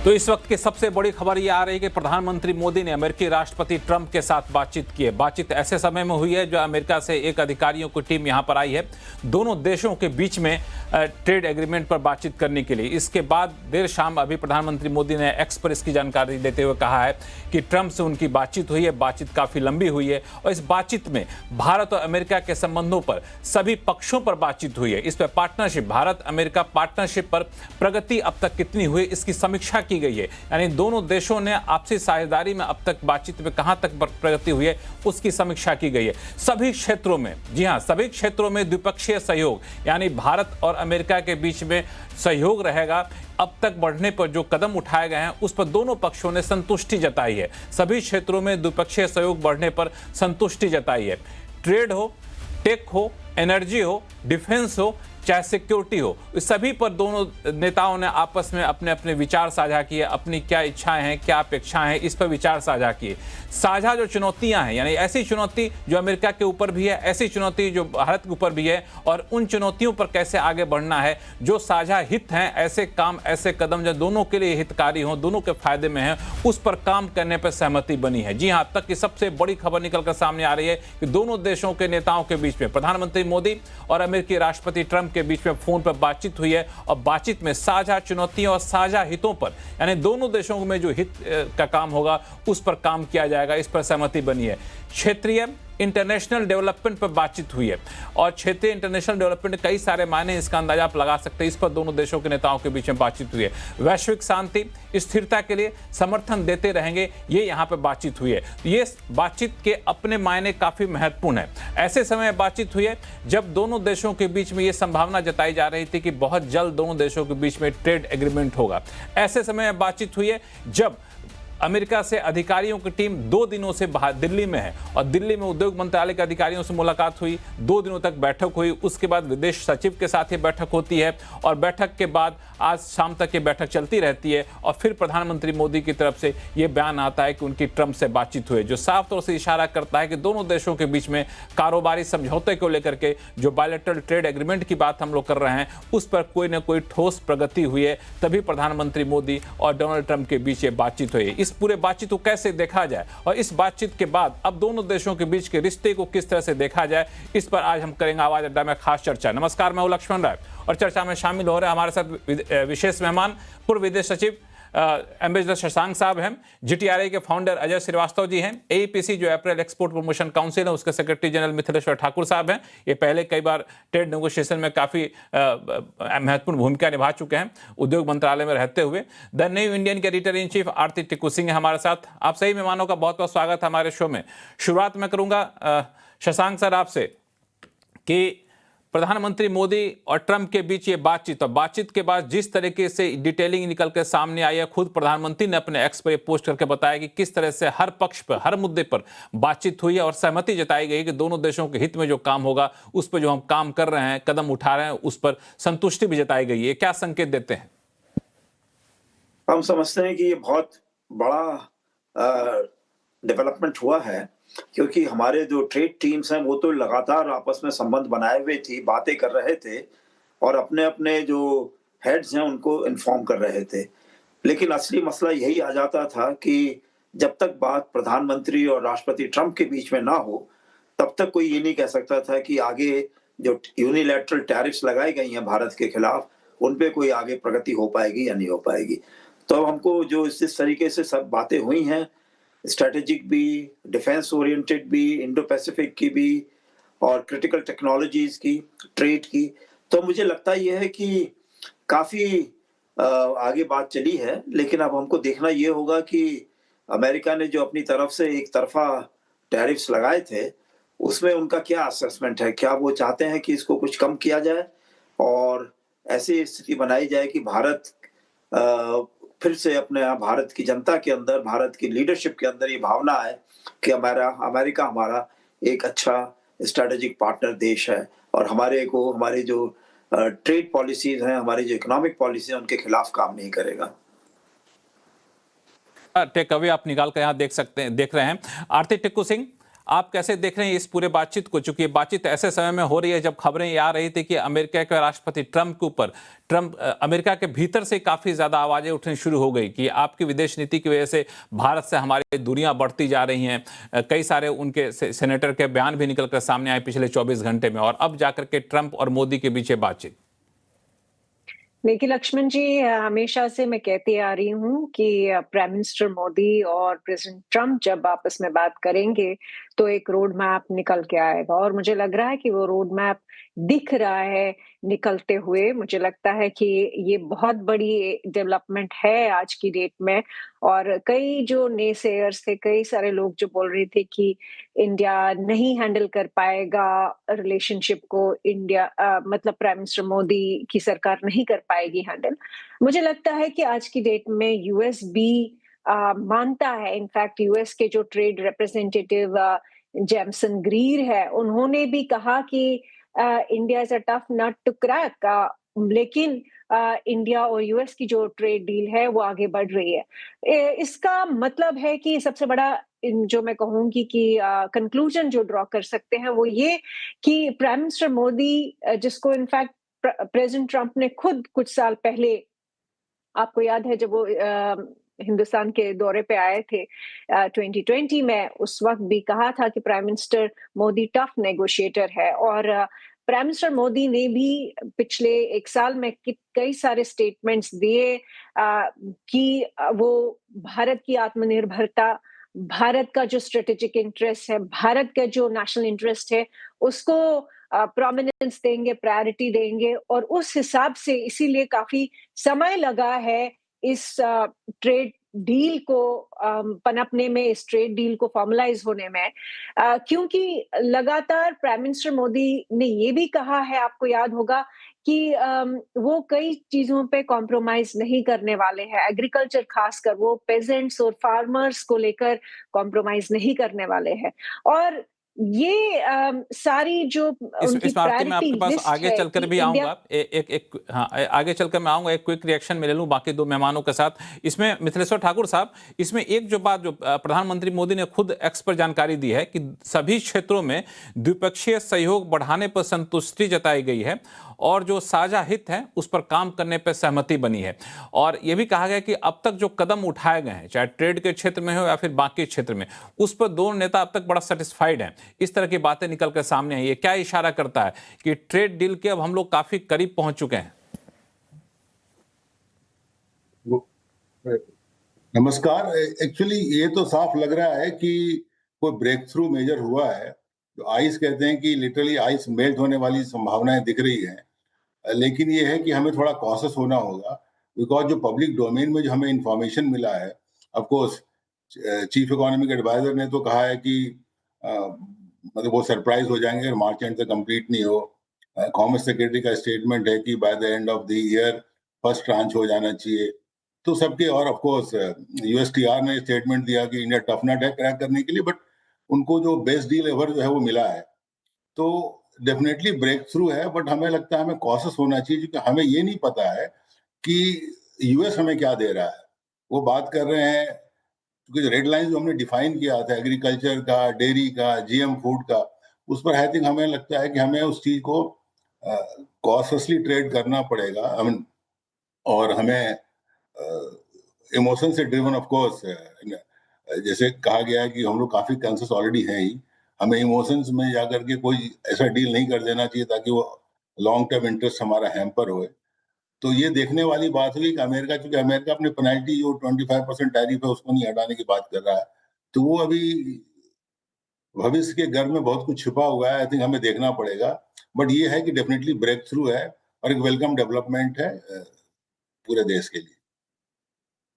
तो इस वक्त की सबसे बड़ी खबर ये आ रही है कि प्रधानमंत्री मोदी ने अमेरिकी राष्ट्रपति ट्रंप के साथ बातचीत की है। बातचीत ऐसे समय में हुई है जो अमेरिका से एक अधिकारियों की टीम यहां पर आई है दोनों देशों के बीच में ट्रेड एग्रीमेंट पर बातचीत करने के लिए। इसके बाद देर शाम अभी प्रधानमंत्री मोदी ने एक्स पर इसकी जानकारी देते हुए कहा है कि ट्रंप से उनकी बातचीत हुई है, बातचीत काफी लंबी हुई है और इस बातचीत में भारत और अमेरिका के संबंधों पर सभी पक्षों पर बातचीत हुई है। इस पर पार्टनरशिप, भारत अमेरिका पार्टनरशिप पर प्रगति अब तक कितनी हुई इसकी समीक्षा की गई है। यानी दोनों देशों ने आपसी साझेदारी में अब तक बातचीत में कहां तक प्रगति हुई है उसकी समीक्षा की गई है। सभी क्षेत्रों में, जी हां, सभी क्षेत्रों में द्विपक्षीय सहयोग यानी भारत और अमेरिका के बीच में सहयोग रहेगा। अब तक बढ़ने पर जो कदम उठाए गए हैं उस पर दोनों पक्षों ने संतुष्टि जताई है। सभी क्षेत्रों में द्विपक्षीय सहयोग बढ़ने पर संतुष्टि जताई है। ट्रेड हो, टेक हो, एनर्जी हो, डिफेंस हो, चाहे सिक्योरिटी हो, इस सभी पर दोनों नेताओं ने आपस में अपने अपने विचार साझा किए, अपनी क्या इच्छाएं हैं, क्या अपेक्षाएं हैं, इस पर विचार साझा किए। साझा जो चुनौतियां हैं, यानी ऐसी चुनौती जो अमेरिका के ऊपर भी है, ऐसी चुनौती जो भारत के ऊपर भी है, और उन चुनौतियों पर कैसे आगे बढ़ना है। जो साझा हित हैं, ऐसे काम, ऐसे कदम जो दोनों के लिए हितकारी हों, दोनों के फायदे में हैं, उस पर काम करने पर सहमति बनी है। जी हां, अब तक की सबसे बड़ी खबर निकलकर सामने आ रही है कि दोनों देशों के नेताओं के बीच में, प्रधानमंत्री मोदी और अमेरिकी राष्ट्रपति ट्रंप के बीच में फोन पर बातचीत हुई है और बातचीत में साझा चुनौतियों और साझा हितों पर, यानी दोनों देशों में जो हित का काम होगा उस पर काम किया जाएगा, इस पर सहमति बनी है। क्षेत्रीय इंटरनेशनल डेवलपमेंट पर बातचीत हुई है और क्षेत्रीय इंटरनेशनल डेवलपमेंट कई सारे मायने, इसका अंदाजा आप लगा सकते हैं। इस पर दोनों देशों के नेताओं के बीच में बातचीत हुई है। वैश्विक शांति, स्थिरता के लिए समर्थन देते रहेंगे, ये यहाँ पे बातचीत हुई है। ये बातचीत के अपने मायने काफी महत्वपूर्ण है। ऐसे समय बातचीत हुई है जब दोनों देशों के बीच में ये संभावना जताई जा रही थी कि बहुत जल्द दोनों देशों के बीच में ट्रेड एग्रीमेंट होगा। ऐसे समय बातचीत हुई है जब अमेरिका से अधिकारियों की टीम 2 दिनों से बाहर दिल्ली में है और दिल्ली में उद्योग मंत्रालय के अधिकारियों से मुलाकात हुई। 2 दिनों तक बैठक हुई, उसके बाद विदेश सचिव के साथ ये बैठक होती है और बैठक के बाद आज शाम तक ये बैठक चलती रहती है और फिर प्रधानमंत्री मोदी की तरफ से ये बयान आता है कि उनकी ट्रंप से बातचीत हुई, जो साफ तौर से इशारा करता है कि दोनों देशों के बीच में कारोबारी समझौते को लेकर के जो बायलैटरल ट्रेड एग्रीमेंट की बात हम लोग कर रहे हैं उस पर कोई ना कोई ठोस प्रगति हुई है, तभी प्रधानमंत्री मोदी और डोनाल्ड ट्रंप के बीच ये बातचीत हुई। इस पूरे बातचीत को कैसे देखा जाए और इस बातचीत के बाद अब दोनों देशों के बीच के रिश्ते को किस तरह से देखा जाए, इस पर आज हम करेंगे आवाज अड्डा में खास चर्चा। नमस्कार, मैं हूं लक्ष्मण राय और चर्चा में शामिल हो रहे हमारे साथ विशेष मेहमान पूर्व विदेश सचिव एम्बेसडर शशांक साहब हैं, जीटीआरआई के फाउंडर अजय श्रीवास्तव जी हैं, एईपीसी जो अप्रैल एक्सपोर्ट प्रमोशन काउंसिल है उसके सेक्रेटरी जनरल मिथिलेश्वर ठाकुर साहब हैं। ये पहले कई बार ट्रेड नेगोशिएशन में काफी महत्वपूर्ण भूमिका निभा चुके हैं उद्योग मंत्रालय में रहते हुए। द न्यू इंडियन के एडिटर इन चीफ आरती टिक्कू सिंह है हमारे साथ। आप सही मेहमानों का बहुत बहुत स्वागत है हमारे शो में। शुरुआत मैं करूंगा शशांक सर आपसे कि प्रधानमंत्री मोदी और ट्रंप के बीच ये बातचीत और बातचीत के बाद जिस तरीके से डिटेलिंग निकल कर सामने आई है, खुद प्रधानमंत्री ने अपने एक्स पर पोस्ट करके बताया कि किस तरह से हर पक्ष पर, हर मुद्दे पर बातचीत हुई है और सहमति जताई गई कि दोनों देशों के हित में जो काम होगा उस पर जो हम काम कर रहे हैं, कदम उठा रहे हैं, उस पर संतुष्टि भी जताई गई है। क्या संकेत देते हैं? हम समझते हैं कि ये बहुत बड़ा डेवलपमेंट हुआ है क्योंकि हमारे जो ट्रेड टीम्स हैं वो तो लगातार आपस में संबंध बनाए हुए थी, बातें कर रहे थे और अपने अपने जो हेड्स हैं उनको इन्फॉर्म कर रहे थे। लेकिन असली मसला यही आ जाता था कि जब तक बात प्रधानमंत्री और राष्ट्रपति ट्रंप के बीच में ना हो तब तक कोई ये नहीं कह सकता था कि आगे जो यूनिलैटरल टैरिफ्स लगाई गई हैं भारत के खिलाफ उन पे कोई आगे प्रगति हो पाएगी या नहीं हो पाएगी। तो हमको जो इस तरीके से सब बातें हुई हैं, स्ट्रेटेजिक भी, डिफेंस ओरिएंटेड भी, इंडो पैसिफिक की भी और क्रिटिकल टेक्नोलॉजीज की, ट्रेड की, तो मुझे लगता यह है कि काफी आगे बात चली है। लेकिन अब हमको देखना ये होगा कि अमेरिका ने जो अपनी तरफ से एक तरफा टैरिफ्स लगाए थे उसमें उनका क्या असेसमेंट है। क्या वो चाहते हैं कि इसको कुछ कम किया जाए और ऐसी स्थिति बनाई जाए कि भारत फिर से अपने भारत की जनता के अंदर, भारत की लीडरशिप के अंदर ये भावना है कि अमेरिका हमारा एक अच्छा स्ट्रेटेजिक पार्टनर देश है और हमारे जो ट्रेड पॉलिसीज हैं, हमारी जो इकोनॉमिक पॉलिसी है उनके खिलाफ काम नहीं करेगा। टेक अवे आप निकाल कर यहाँ देख रहे हैं। आरती टिक्कू सिंह, आप कैसे देख रहे हैं इस पूरे बातचीत को, चूंकि बातचीत ऐसे समय में हो रही है जब खबरें ये आ रही थी कि अमेरिका के राष्ट्रपति ट्रंप के ऊपर अमेरिका के भीतर से काफी ज्यादा आवाजें उठनी शुरू हो गई कि आपकी विदेश नीति की वजह से भारत से हमारी दूरियां बढ़ती जा रही हैं। कई सारे उनके सेनेटर के बयान भी निकलकर सामने आए पिछले 24 घंटे में, और अब जाकर के ट्रंप और मोदी के बीच बातचीत। देखिए लक्ष्मण जी, हमेशा से मैं कहती आ रही हूँ कि प्राइम मिनिस्टर मोदी और प्रेसिडेंट ट्रंप जब आपस में बात करेंगे तो एक रोड मैप निकल के आएगा, और मुझे लग रहा है कि वो रोड मैप दिख रहा है निकलते हुए। मुझे लगता है कि ये बहुत बड़ी डेवलपमेंट है आज की डेट में, और कई जो नेसेयर्स थे, कई सारे लोग जो बोल रहे थे कि इंडिया नहीं हैंडल कर पाएगा रिलेशनशिप को, मतलब प्राइम मिनिस्टर मोदी की सरकार नहीं कर पाएगी हैंडल। मुझे लगता है कि आज की डेट में यूएस भी मानता है। इनफैक्ट यूएस के जो ट्रेड रिप्रेजेंटेटिव जेमसन ग्रीर है, उन्होंने भी कहा कि India is a tough nut to crack, लेकिन इंडिया और यूएस की जो ट्रेड डील है वो आगे बढ़ रही है। इसका मतलब है कि सबसे बड़ा जो मैं कहूंगी कि कंक्लूजन जो ड्रॉ कर सकते हैं वो ये कि प्राइम मिनिस्टर मोदी, जिसको इनफैक्ट प्रेसिडेंट ट्रंप ने खुद कुछ साल पहले, आपको याद है जब वो हिंदुस्तान के दौरे पे आए थे 2020 में, उस वक्त भी कहा था कि prime minister Modi tough negotiator है। और प्राइम मिनिस्टर मोदी ने भी पिछले एक साल में कई सारे स्टेटमेंट्स दिए कि वो भारत की आत्मनिर्भरता, भारत का जो स्ट्रेटेजिक इंटरेस्ट है, भारत का जो नेशनल इंटरेस्ट है, उसको प्रोमिनेंस देंगे, प्रायोरिटी देंगे। और उस हिसाब से इसीलिए काफी समय लगा है इस ट्रेड डील को पनपने में, इस ट्रेड डील को फॉर्मलाइज होने में, क्योंकि लगातार प्राइम मिनिस्टर मोदी ने ये भी कहा है, आपको याद होगा, कि वो कई चीजों पे कॉम्प्रोमाइज नहीं करने वाले हैं। एग्रीकल्चर खासकर वो पेजेंट्स और फार्मर्स को लेकर कॉम्प्रोमाइज नहीं करने वाले हैं। और ये सारी जो उनकी इस मामले में आपके प्रायोरिटी पास लिस्ट आगे है चलकर कि भी इंडिया, आऊंगा, हाँ, आगे चलकर मैं आऊंगा, एक क्विक रिएक्शन में ले लूं बाकी दो मेहमानों के साथ। इसमें मिथिलेश्वर ठाकुर साहब, इसमें एक जो बात जो प्रधानमंत्री मोदी ने खुद एक्स पर जानकारी दी है कि सभी क्षेत्रों में द्विपक्षीय सहयोग बढ़ाने पर संतुष्टि जताई गई है और जो साझा हित है उस पर काम करने पर सहमति बनी है। और यह भी कहा गया कि अब तक जो कदम उठाए गए हैं, चाहे ट्रेड के क्षेत्र में हो या फिर बाकी क्षेत्र में, उस पर दोनों नेता अब तक बड़ा सेटिस्फाइड हैं। इस तरह की बातें निकल कर सामने आई। ये क्या इशारा करता है कि ट्रेड डील के अब हम लोग काफी करीब पहुंच चुके हैं? नमस्कार। एक्चुअली ये तो साफ लग रहा है कि कोई ब्रेक थ्रू मेजर हुआ है। जो आइस कहते हैं कि लिटरली आइस मेल्ट होने वाली संभावनाएं दिख रही हैं, लेकिन ये है कि हमें थोड़ा कॉशियस होना होगा, बिकॉज जो पब्लिक डोमेन में जो हमें इंफॉर्मेशन मिला है, of course chief economic adviser ने तो कहा है कि मतलब वो सरप्राइज हो जाएंगे अगर मार्च एंड तक कंप्लीट नहीं हो। कॉमर्स सेक्रेटरी का स्टेटमेंट है कि by the end of the year first tranche हो जाना चाहिए। तो सबके, और ऑफ कोर्स यूएसटीआर ने स्टेटमेंट दिया कि इंडिया टफ नट है क्रैक करने के लिए, बट उनको जो बेस्ट डील एवर जो है वो मिला है। तो डेफिनेटली ब्रेक थ्रू है, बट हमें लगता है हमें कॉशियस होना चाहिए, क्योंकि हमें ये नहीं पता है कि यूएस हमें क्या दे रहा है। वो बात कर रहे हैं क्योंकि रेड लाइन जो हमने डिफाइन किया था एग्रीकल्चर का, डेयरी का, जीएम फूड का, उस पर आई थिंक हमें लगता है कि हमें उस चीज को कॉशियसली ट्रेड करना पड़ेगा। और हमें इमोशन से ड्रिवन, ऑफ कोर्स, जैसे कहा गया है कि हम लोग काफी कॉन्शियस ऑलरेडी हैं ही, हमें इमोशंस में जाकर के कोई ऐसा डील नहीं कर देना चाहिए ताकि वो लॉन्ग टर्म इंटरेस्ट हमारा हैम्पर होए। तो ये देखने वाली बात हुई कि अमेरिका, चूंकि अमेरिका अपनी पेनल्टी जो 25% टैरिफ है उसको नहीं हटाने की बात कर रहा है, तो वो अभी भविष्य के घर में बहुत कुछ छुपा हुआ है। आई थिंक हमें देखना पड़ेगा, बट ये है कि डेफिनेटली ब्रेक थ्रू है और एक वेलकम डेवलपमेंट है पूरे देश के लिए।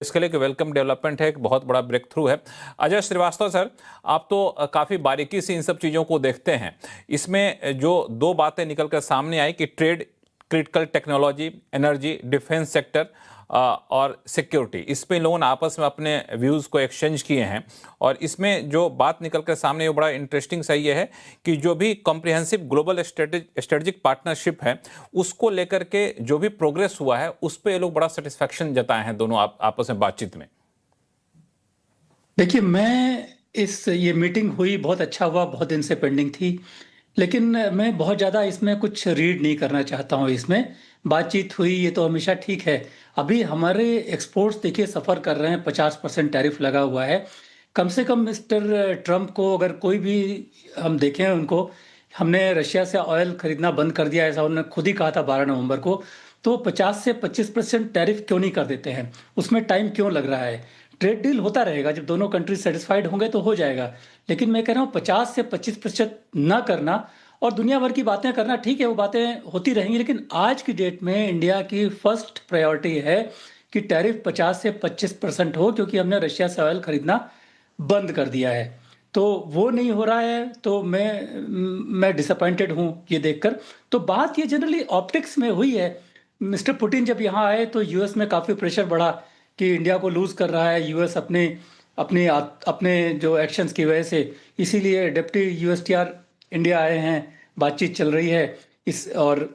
इसके लिए वेलकम डेवलपमेंट है, एक बहुत बड़ा ब्रेक थ्रू है। अजय श्रीवास्तव सर, आप तो काफ़ी बारीकी से इन सब चीज़ों को देखते हैं। इसमें जो दो बातें निकलकर सामने आई कि trade, critical technology, energy, defence sector और सिक्योरिटी, इस पे इन लोगों ने आपस में अपने व्यूज़ को एक्सचेंज किए हैं। और इसमें जो बात निकल कर सामने वो बड़ा इंटरेस्टिंग सही है कि जो भी कॉम्प्रिहेंसिव ग्लोबल स्ट्रेटेजिक पार्टनरशिप है उसको लेकर के जो भी प्रोग्रेस हुआ है उस पर ये लोग बड़ा सेटिस्फैक्शन जताए हैं दोनों आपस में बातचीत में। देखिए, मैं ये मीटिंग हुई, बहुत अच्छा हुआ, बहुत दिन से पेंडिंग थी। लेकिन मैं बहुत ज़्यादा इसमें कुछ रीड नहीं करना चाहता हूँ इसमें। बातचीत हुई, ये तो हमेशा ठीक है। अभी हमारे एक्सपोर्ट्स देखिए सफ़र कर रहे हैं, 50% टैरिफ लगा हुआ है। कम से कम मिस्टर ट्रम्प को अगर कोई भी हम देखें उनको, हमने रशिया से ऑयल खरीदना बंद कर दिया, ऐसा उन्होंने खुद ही कहा था 12 नवंबर को। तो 50 से 25% टैरिफ क्यों नहीं कर देते हैं? उसमें टाइम क्यों लग रहा है? ट्रेड डील होता रहेगा, जब दोनों कंट्री सेटिस्फाइड होंगे तो हो जाएगा। लेकिन मैं कह रहा हूँ 50 से 25% ना करना और दुनिया भर की बातें करना, ठीक है वो बातें होती रहेंगी, लेकिन आज की डेट में इंडिया की फर्स्ट प्रायोरिटी है कि टैरिफ 50 से 25% हो, क्योंकि हमने रशिया से ऑयल खरीदना बंद कर दिया है। तो वो नहीं हो रहा है, तो मैं डिसअपॉइंटेड हूँ ये देखकर। तो बात ये जनरली ऑप्टिक्स में हुई है। मिस्टर पुतिन जब यहाँ आए तो यूएस में काफ़ी प्रेशर बढ़ा कि इंडिया को लूज़ कर रहा है यूएस अपने अपने अपने जो एक्शंस की वजह से। इसीलिए डिप्टी यूएसटीआर इंडिया आए हैं, बातचीत चल रही है इस। और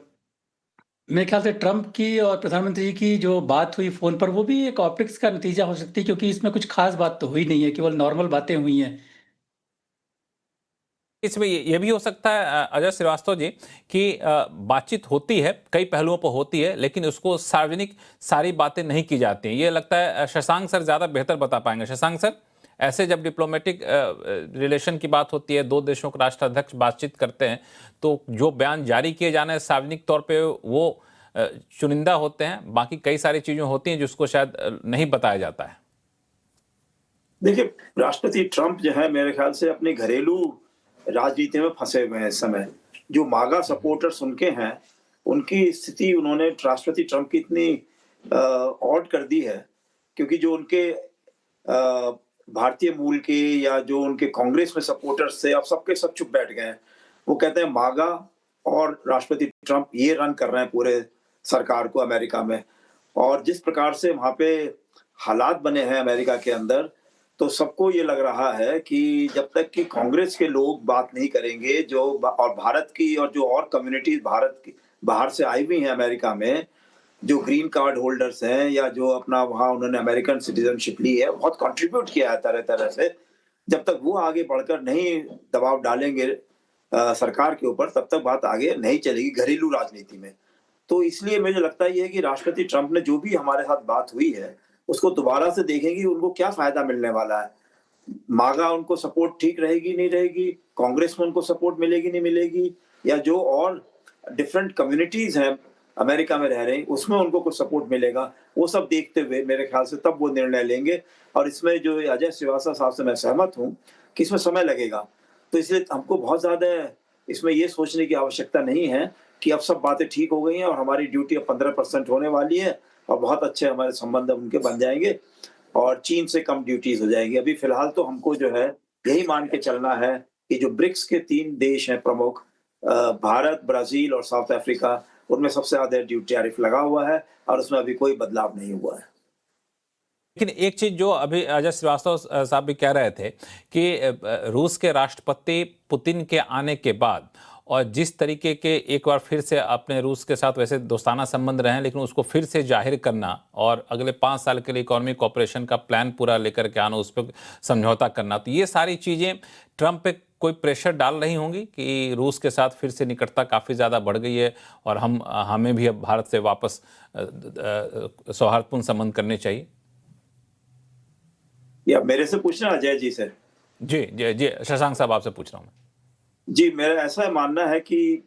मेरे ख्याल से ट्रम्प की और प्रधानमंत्री जी की जो बात हुई फ़ोन पर, वो भी एक ऑप्टिक्स का नतीजा हो सकती है, क्योंकि इसमें कुछ खास बात तो हुई नहीं है, केवल नॉर्मल बातें हुई हैं। इसमें ये भी हो सकता है अजय श्रीवास्तव जी कि बातचीत होती है, कई पहलुओं पर होती है, लेकिन उसको सार्वजनिक सारी बातें नहीं की जाती हैं। ये लगता है शशांक सर ज़्यादा बेहतर बता पाएंगे। शशांक सर, ऐसे जब डिप्लोमेटिक रिलेशन की बात होती है, दो देशों के राष्ट्राध्यक्ष बातचीत करते हैं, तो जो बयान जारी किए जाने हैं सार्वजनिक तौर पे वो चुनिंदा होते हैं, बाकी कई सारी चीज़ें होती हैं जिसको शायद नहीं बताया जाता है। देखिए, राष्ट्रपति ट्रंप जो है मेरे ख्याल से अपनी घरेलू राजनीति में फंसे हुए हैं इस समय। जो मागा सपोर्टर्स उनके हैं, उनकी स्थिति उन्होंने राष्ट्रपति ट्रंप की इतनी ऑड कर दी है, क्योंकि जो उनके भारतीय मूल के या जो उनके कांग्रेस में सपोर्टर्स थे, अब सबके सब चुप बैठ गए हैं। वो कहते हैं मागा और राष्ट्रपति ट्रंप ये रन कर रहे हैं पूरे सरकार को अमेरिका में। और जिस प्रकार से वहां पे हालात बने हैं अमेरिका के अंदर, तो सबको ये लग रहा है कि जब तक कि कांग्रेस के लोग बात नहीं करेंगे, जो और भारत की और जो और कम्युनिटीज भारत की बाहर से आई हुई हैं अमेरिका में, जो ग्रीन कार्ड होल्डर्स हैं या जो अपना वहां उन्होंने अमेरिकन सिटीजनशिप ली है, बहुत कंट्रीब्यूट किया है तरह तरह से, जब तक वो आगे बढ़कर नहीं दबाव डालेंगे सरकार के ऊपर, तब तक बात आगे नहीं चलेगी घरेलू राजनीति में। तो इसलिए मुझे लगता है ये कि राष्ट्रपति ट्रंप ने जो भी हमारे साथ बात हुई है, उसको दोबारा से देखेंगे उनको क्या फायदा मिलने वाला है। मागा उनको सपोर्ट ठीक रहेगी नहीं रहेगी, कांग्रेस में उनको सपोर्ट मिलेगी नहीं मिलेगी, या जो और डिफरेंट कम्युनिटीज हैं अमेरिका में रह रहे हैं उसमें उनको कुछ सपोर्ट मिलेगा, वो सब देखते हुए मेरे ख्याल से तब वो निर्णय लेंगे। और इसमें जो अजय श्रीवास्तव साहब से मैं सहमत हूँ कि इसमें समय लगेगा, तो इसलिए हमको बहुत ज्यादा इसमें ये सोचने की आवश्यकता नहीं है कि अब सब बातें ठीक हो गई हैं और हमारी ड्यूटी अब 15% होने वाली है और बहुत अच्छे हमारे संबंध उनके बन जाएंगे और चीन से कम ड्यूटीज हो जाएंगी। अभी फिलहाल तो हमको जो है यही मान के चलना है कि जो ब्रिक्स के 3 देश हैं प्रमुख, भारत, ब्राजील और साउथ अफ्रीका, उनमें सबसे ज्यादा ड्यूटी टैरिफ लगा हुआ है और उसमें अभी कोई बदलाव नहीं हुआ है। लेकिन एक चीज जो अभी अजय श्रीवास्तव साहब भी कह रहे थे कि रूस के राष्ट्रपति पुतिन के आने के बाद और जिस तरीके के एक बार फिर से अपने रूस के साथ वैसे दोस्ताना संबंध रहे हैं, लेकिन उसको फिर से जाहिर करना और अगले 5 साल के लिए इकोनॉमिक कॉपरेशन का प्लान पूरा लेकर के आना, उस पर समझौता करना, तो ये सारी चीज़ें ट्रंप पे कोई प्रेशर डाल रही होंगी कि रूस के साथ फिर से निकटता काफ़ी ज़्यादा बढ़ गई है और हमें भी अब भारत से वापस सौहार्दपूर्ण संबंध करने चाहिए। या मेरे से पूछना अजय जी से? जी जी जी, शशांक साहब आपसे पूछ रहा हूँ मैं। जी, मेरा ऐसा मानना है कि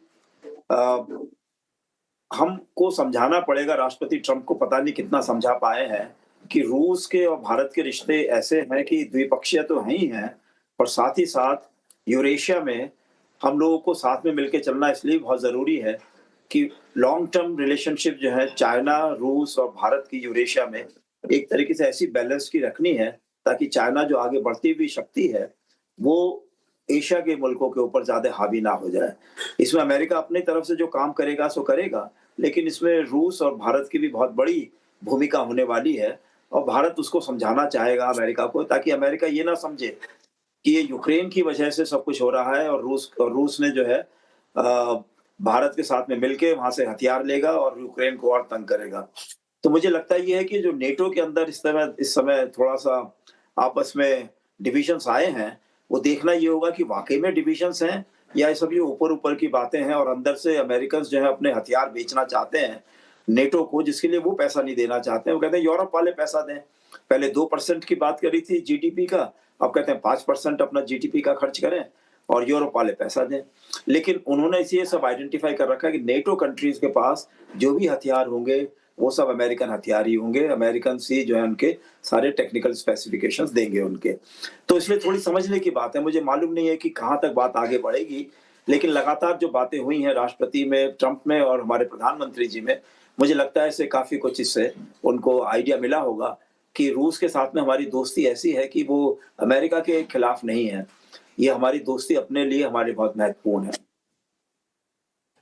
हमको समझाना पड़ेगा, राष्ट्रपति ट्रंप को पता नहीं कितना समझा पाए हैं कि रूस के और भारत के रिश्ते ऐसे हैं कि द्विपक्षीय तो हैं ही हैं, और साथ ही साथ यूरेशिया में हम लोगों को साथ में मिलकर चलना इसलिए बहुत जरूरी है कि लॉन्ग टर्म रिलेशनशिप जो है चाइना, रूस और भारत की यूरेशिया में एक तरीके से ऐसी बैलेंस की रखनी है ताकि चाइना जो आगे बढ़ती हुई शक्ति है वो एशिया के मुल्कों के ऊपर ज्यादा हावी ना हो जाए। इसमें अमेरिका अपनी तरफ से जो काम करेगा सो करेगा, लेकिन इसमें रूस और भारत की भी बहुत बड़ी भूमिका होने वाली है और भारत उसको समझाना चाहेगा अमेरिका को, ताकि अमेरिका ये ना समझे कि ये यूक्रेन की वजह से सब कुछ हो रहा है और रूस ने जो है भारत के साथ में मिलके वहां से हथियार लेगा और यूक्रेन को और तंग करेगा। तो मुझे लगता है ये है कि जो नेटो के अंदर इस समय थोड़ा सा आपस में डिविजन्स आए हैं, वो देखना ये होगा कि वाकई में डिविजन्स हैं या ये सब ये ऊपर-ऊपर की बातें हैं और अंदर से अमेरिकन्स जो है अपने हथियार बेचना चाहते हैं नेटो को, जिसके लिए वो पैसा नहीं देना चाहते हैं। वो कहते हैं यूरोप वाले पैसा दें। पहले 2% की बात करी थी जीडीपी का, अब कहते हैं 5% अपना जीडीपी का खर्च करें और यूरोप वाले पैसा दें। लेकिन उन्होंने ये सब आइडेंटिफाई कर रखा है कि नेटो कंट्रीज के पास जो भी हथियार होंगे वो सब अमेरिकन हथियार ही होंगे। अमेरिकन ही जो है उनके सारे टेक्निकल स्पेसिफिकेशंस देंगे उनके। तो इसलिए थोड़ी समझने की बात है। मुझे मालूम नहीं है कि कहाँ तक बात आगे बढ़ेगी, लेकिन लगातार जो बातें हुई हैं राष्ट्रपति में, ट्रंप में और हमारे प्रधानमंत्री जी में, मुझे लगता है इससे काफी कुछ इससे उनको आइडिया मिला होगा कि रूस के साथ में हमारी दोस्ती ऐसी है कि वो अमेरिका के खिलाफ नहीं है। ये हमारी दोस्ती अपने लिए हमारे बहुत महत्वपूर्ण है।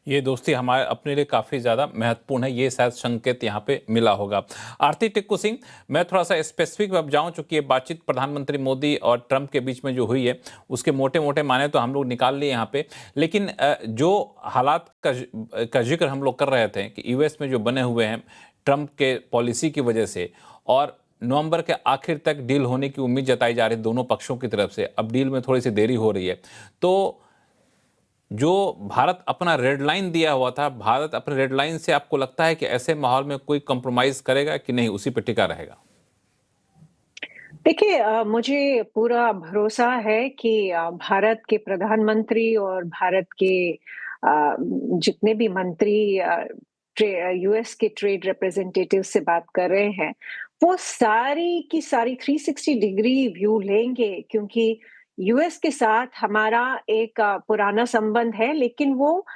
ये दोस्ती हमारे अपने लिए काफ़ी ज़्यादा महत्वपूर्ण है, ये शायद संकेत यहाँ पे मिला होगा। आरती टिक्कू सिंह, मैं थोड़ा सा स्पेसिफिक अब जाऊँ, चूँकि ये बातचीत प्रधानमंत्री मोदी और ट्रंप के बीच में जो हुई है उसके मोटे मोटे माने तो हम लोग निकाल लिए यहाँ पे, लेकिन जो हालात का जिक्र हम लोग कर रहे थे कि यूएस में जो बने हुए हैं ट्रंप के पॉलिसी की वजह से, और नवंबर के आखिर तक डील होने की उम्मीद जताई जा रही है दोनों पक्षों की तरफ से, अब डील में थोड़ी सी देरी हो रही है। तो जो भारत अपना रेड लाइन दिया हुआ था, भारत अपने रेड लाइन से आपको लगता है कि ऐसे माहौल में कोई कंप्रोमाइज करेगा कि नहीं, उसी पे टिका रहेगा? देखिए, मुझे पूरा भरोसा है कि भारत के प्रधानमंत्री और भारत के जितने भी मंत्री यूएस के ट्रेड रिप्रेजेंटेटिव से बात कर रहे हैं, वो सारी की सारी 360 डिग्री व्यू लेंगे, क्योंकि यूएस के साथ हमारा एक पुराना संबंध है, लेकिन वो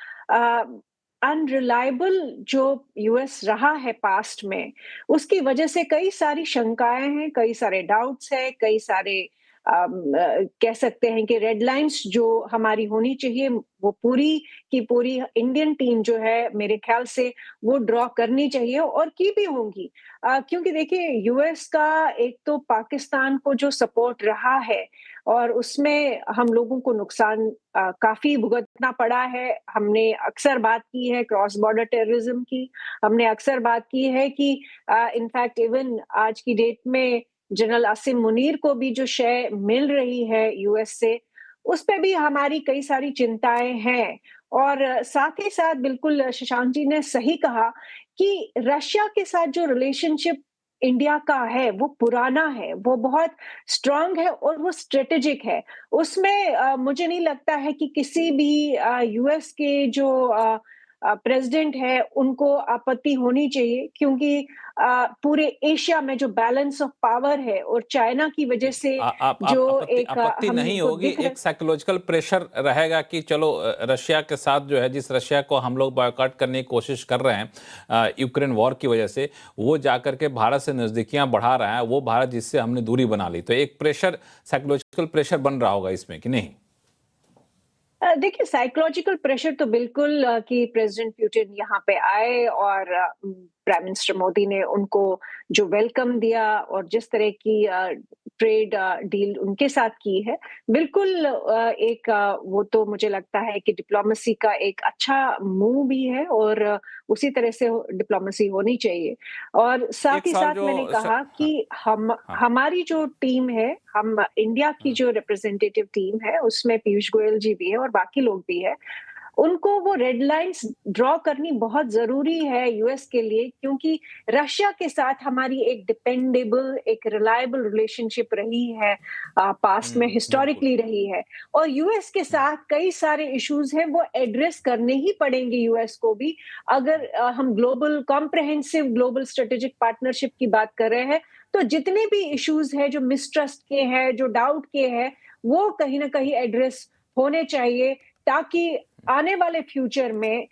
अनरिलायबल जो यूएस रहा है पास्ट में, उसकी वजह से कई सारी शंकाएं हैं, कई सारे डाउट्स हैं, कई सारे कह सकते हैं कि रेड लाइंस जो हमारी होनी चाहिए, वो पूरी की पूरी इंडियन टीम जो है मेरे ख्याल से वो ड्रॉ करनी चाहिए और की भी होंगी। क्योंकि देखिए, यूएस का एक तो पाकिस्तान को जो सपोर्ट रहा है और उसमें हम लोगों को नुकसान काफी भुगतना पड़ा है। हमने अक्सर बात की है क्रॉस बॉर्डर टेररिज्म की, हमने अक्सर बात की है कि इनफैक्ट इवन आज की डेट में जनरल आसिम मुनीर को भी जो शय मिल रही है यूएस से, उस पे भी हमारी कई सारी चिंताएं हैं। और साथ ही साथ बिल्कुल शशांक जी ने सही कहा कि रशिया के साथ जो रिलेशनशिप इंडिया का है वो पुराना है, वो बहुत स्ट्रांग है और वो स्ट्रेटेजिक है। उसमें मुझे नहीं लगता है कि किसी भी यूएस के जो प्रेसिडेंट है उनको आपत्ति होनी चाहिए, क्योंकि पूरे एशिया में जो बैलेंस ऑफ पावर है और चाइना की वजह से जो आपत्ति नहीं होगी, एक साइकोलॉजिकल प्रेशर रहेगा कि चलो रशिया के साथ जो है, जिस रशिया को हम लोग बॉयकॉट करने की कोशिश कर रहे हैं यूक्रेन वॉर की वजह से, वो जाकर के भारत से नजदीकियां बढ़ा रहा है, वो भारत जिससे हमने दूरी बना ली, तो एक प्रेशर, साइकोलॉजिकल प्रेशर बन रहा होगा इसमें कि नहीं? देखिए, साइकोलॉजिकल प्रेशर तो बिल्कुल कि प्रेसिडेंट पुतिन यहाँ पे आए और प्राइम मिनिस्टर मोदी ने उनको जो वेलकम दिया और जिस तरह की ट्रेड डील उनके साथ की है, बिल्कुल एक वो तो मुझे लगता है कि डिप्लोमेसी का एक अच्छा मूव भी है और उसी तरह से डिप्लोमेसी होनी चाहिए। और साथ ही साथ मैंने कहा कि हमारी जो टीम है, हम इंडिया की जो रिप्रेजेंटेटिव टीम है, उसमें पीयूष गोयल जी भी है और बाकी लोग भी है, उनको वो रेड लाइंस ड्रॉ करनी बहुत जरूरी है यूएस के लिए, क्योंकि रशिया के साथ हमारी एक डिपेंडेबल, एक रिलायबल रिलेशनशिप रही है, पास्ट में हिस्टोरिकली रही है। और यूएस के साथ कई सारे इश्यूज हैं, वो एड्रेस करने ही पड़ेंगे यूएस को भी। अगर हम global comprehensive global strategic partnership की बात कर रहे हैं, तो जितने भी इश्यूज हैं जो मिसट्रस्ट के हैं, जो डाउट के हैं, वो कहीं ना कहीं एड्रेस होने चाहिए, ताकि आने वाले फ्यूचर में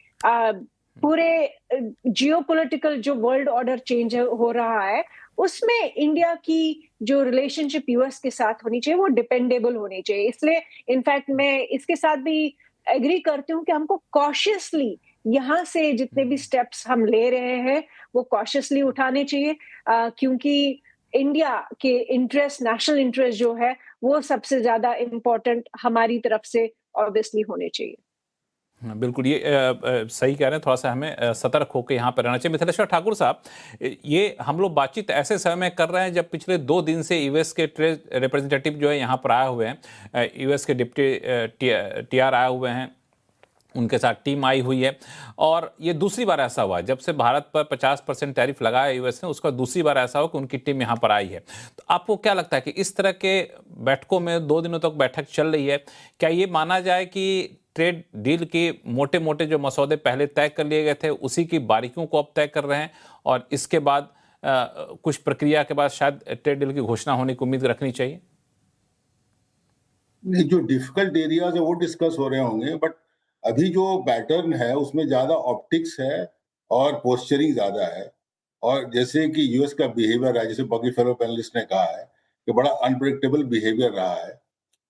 पूरे जियोपॉलिटिकल जो वर्ल्ड ऑर्डर चेंज हो रहा है, उसमें इंडिया की जो रिलेशनशिप यूएस के साथ होनी चाहिए वो डिपेंडेबल होनी चाहिए। इसलिए इनफैक्ट मैं इसके साथ भी एग्री करती हूँ कि हमको कॉशियसली यहाँ से जितने भी स्टेप्स हम ले रहे हैं वो कॉशियसली उठाने चाहिए, क्योंकि इंडिया के इंटरेस्ट, नेशनल इंटरेस्ट जो है, वो सबसे ज्यादा इम्पोर्टेंट हमारी तरफ से ऑब्वियसली होने चाहिए। बिल्कुल, ये सही कह रहे हैं। थोड़ा सा हमें सतर्क होकर यहाँ पर रहना चाहिए। मिथिलेश्वर ठाकुर साहब, ये हम लोग बातचीत ऐसे समय में कर रहे हैं जब पिछले 2 दिन से यूएस के ट्रेड रिप्रेजेंटेटिव जो है यहाँ पर आए हुए हैं, यूएस के डिप्टी टीआर आए हुए हैं, उनके साथ टीम आई हुई है। और ये दूसरी बार ऐसा हुआ जब से भारत पर 50% टैरिफ लगाया यूएस ने, उसका दूसरी बार ऐसा हुआ कि उनकी टीम यहाँ पर आई है। तो आपको क्या लगता है कि इस तरह के बैठकों में 2 दिनों तक बैठक चल रही है, क्या ये माना जाए कि ट्रेड डील के मोटे मोटे जो मसौदे पहले तय कर लिए गए थे उसी की बारीकियों को अब तय कर रहे हैं, और इसके बाद कुछ प्रक्रिया के बाद शायद ट्रेड डील की घोषणा होने की उम्मीद रखनी चाहिए? नहीं, जो डिफिकल्ट एरियाज है वो डिस्कस हो रहे होंगे, बट अभी जो पैटर्न है उसमें ज्यादा ऑप्टिक्स है और पोस्चरिंग ज्यादा है। और जैसे कि यूएस का बिहेवियर है, जैसे बाकी फेलो पैनलिस्ट ने कहा है कि बड़ा अनप्रेडिक्टेबल बिहेवियर रहा है।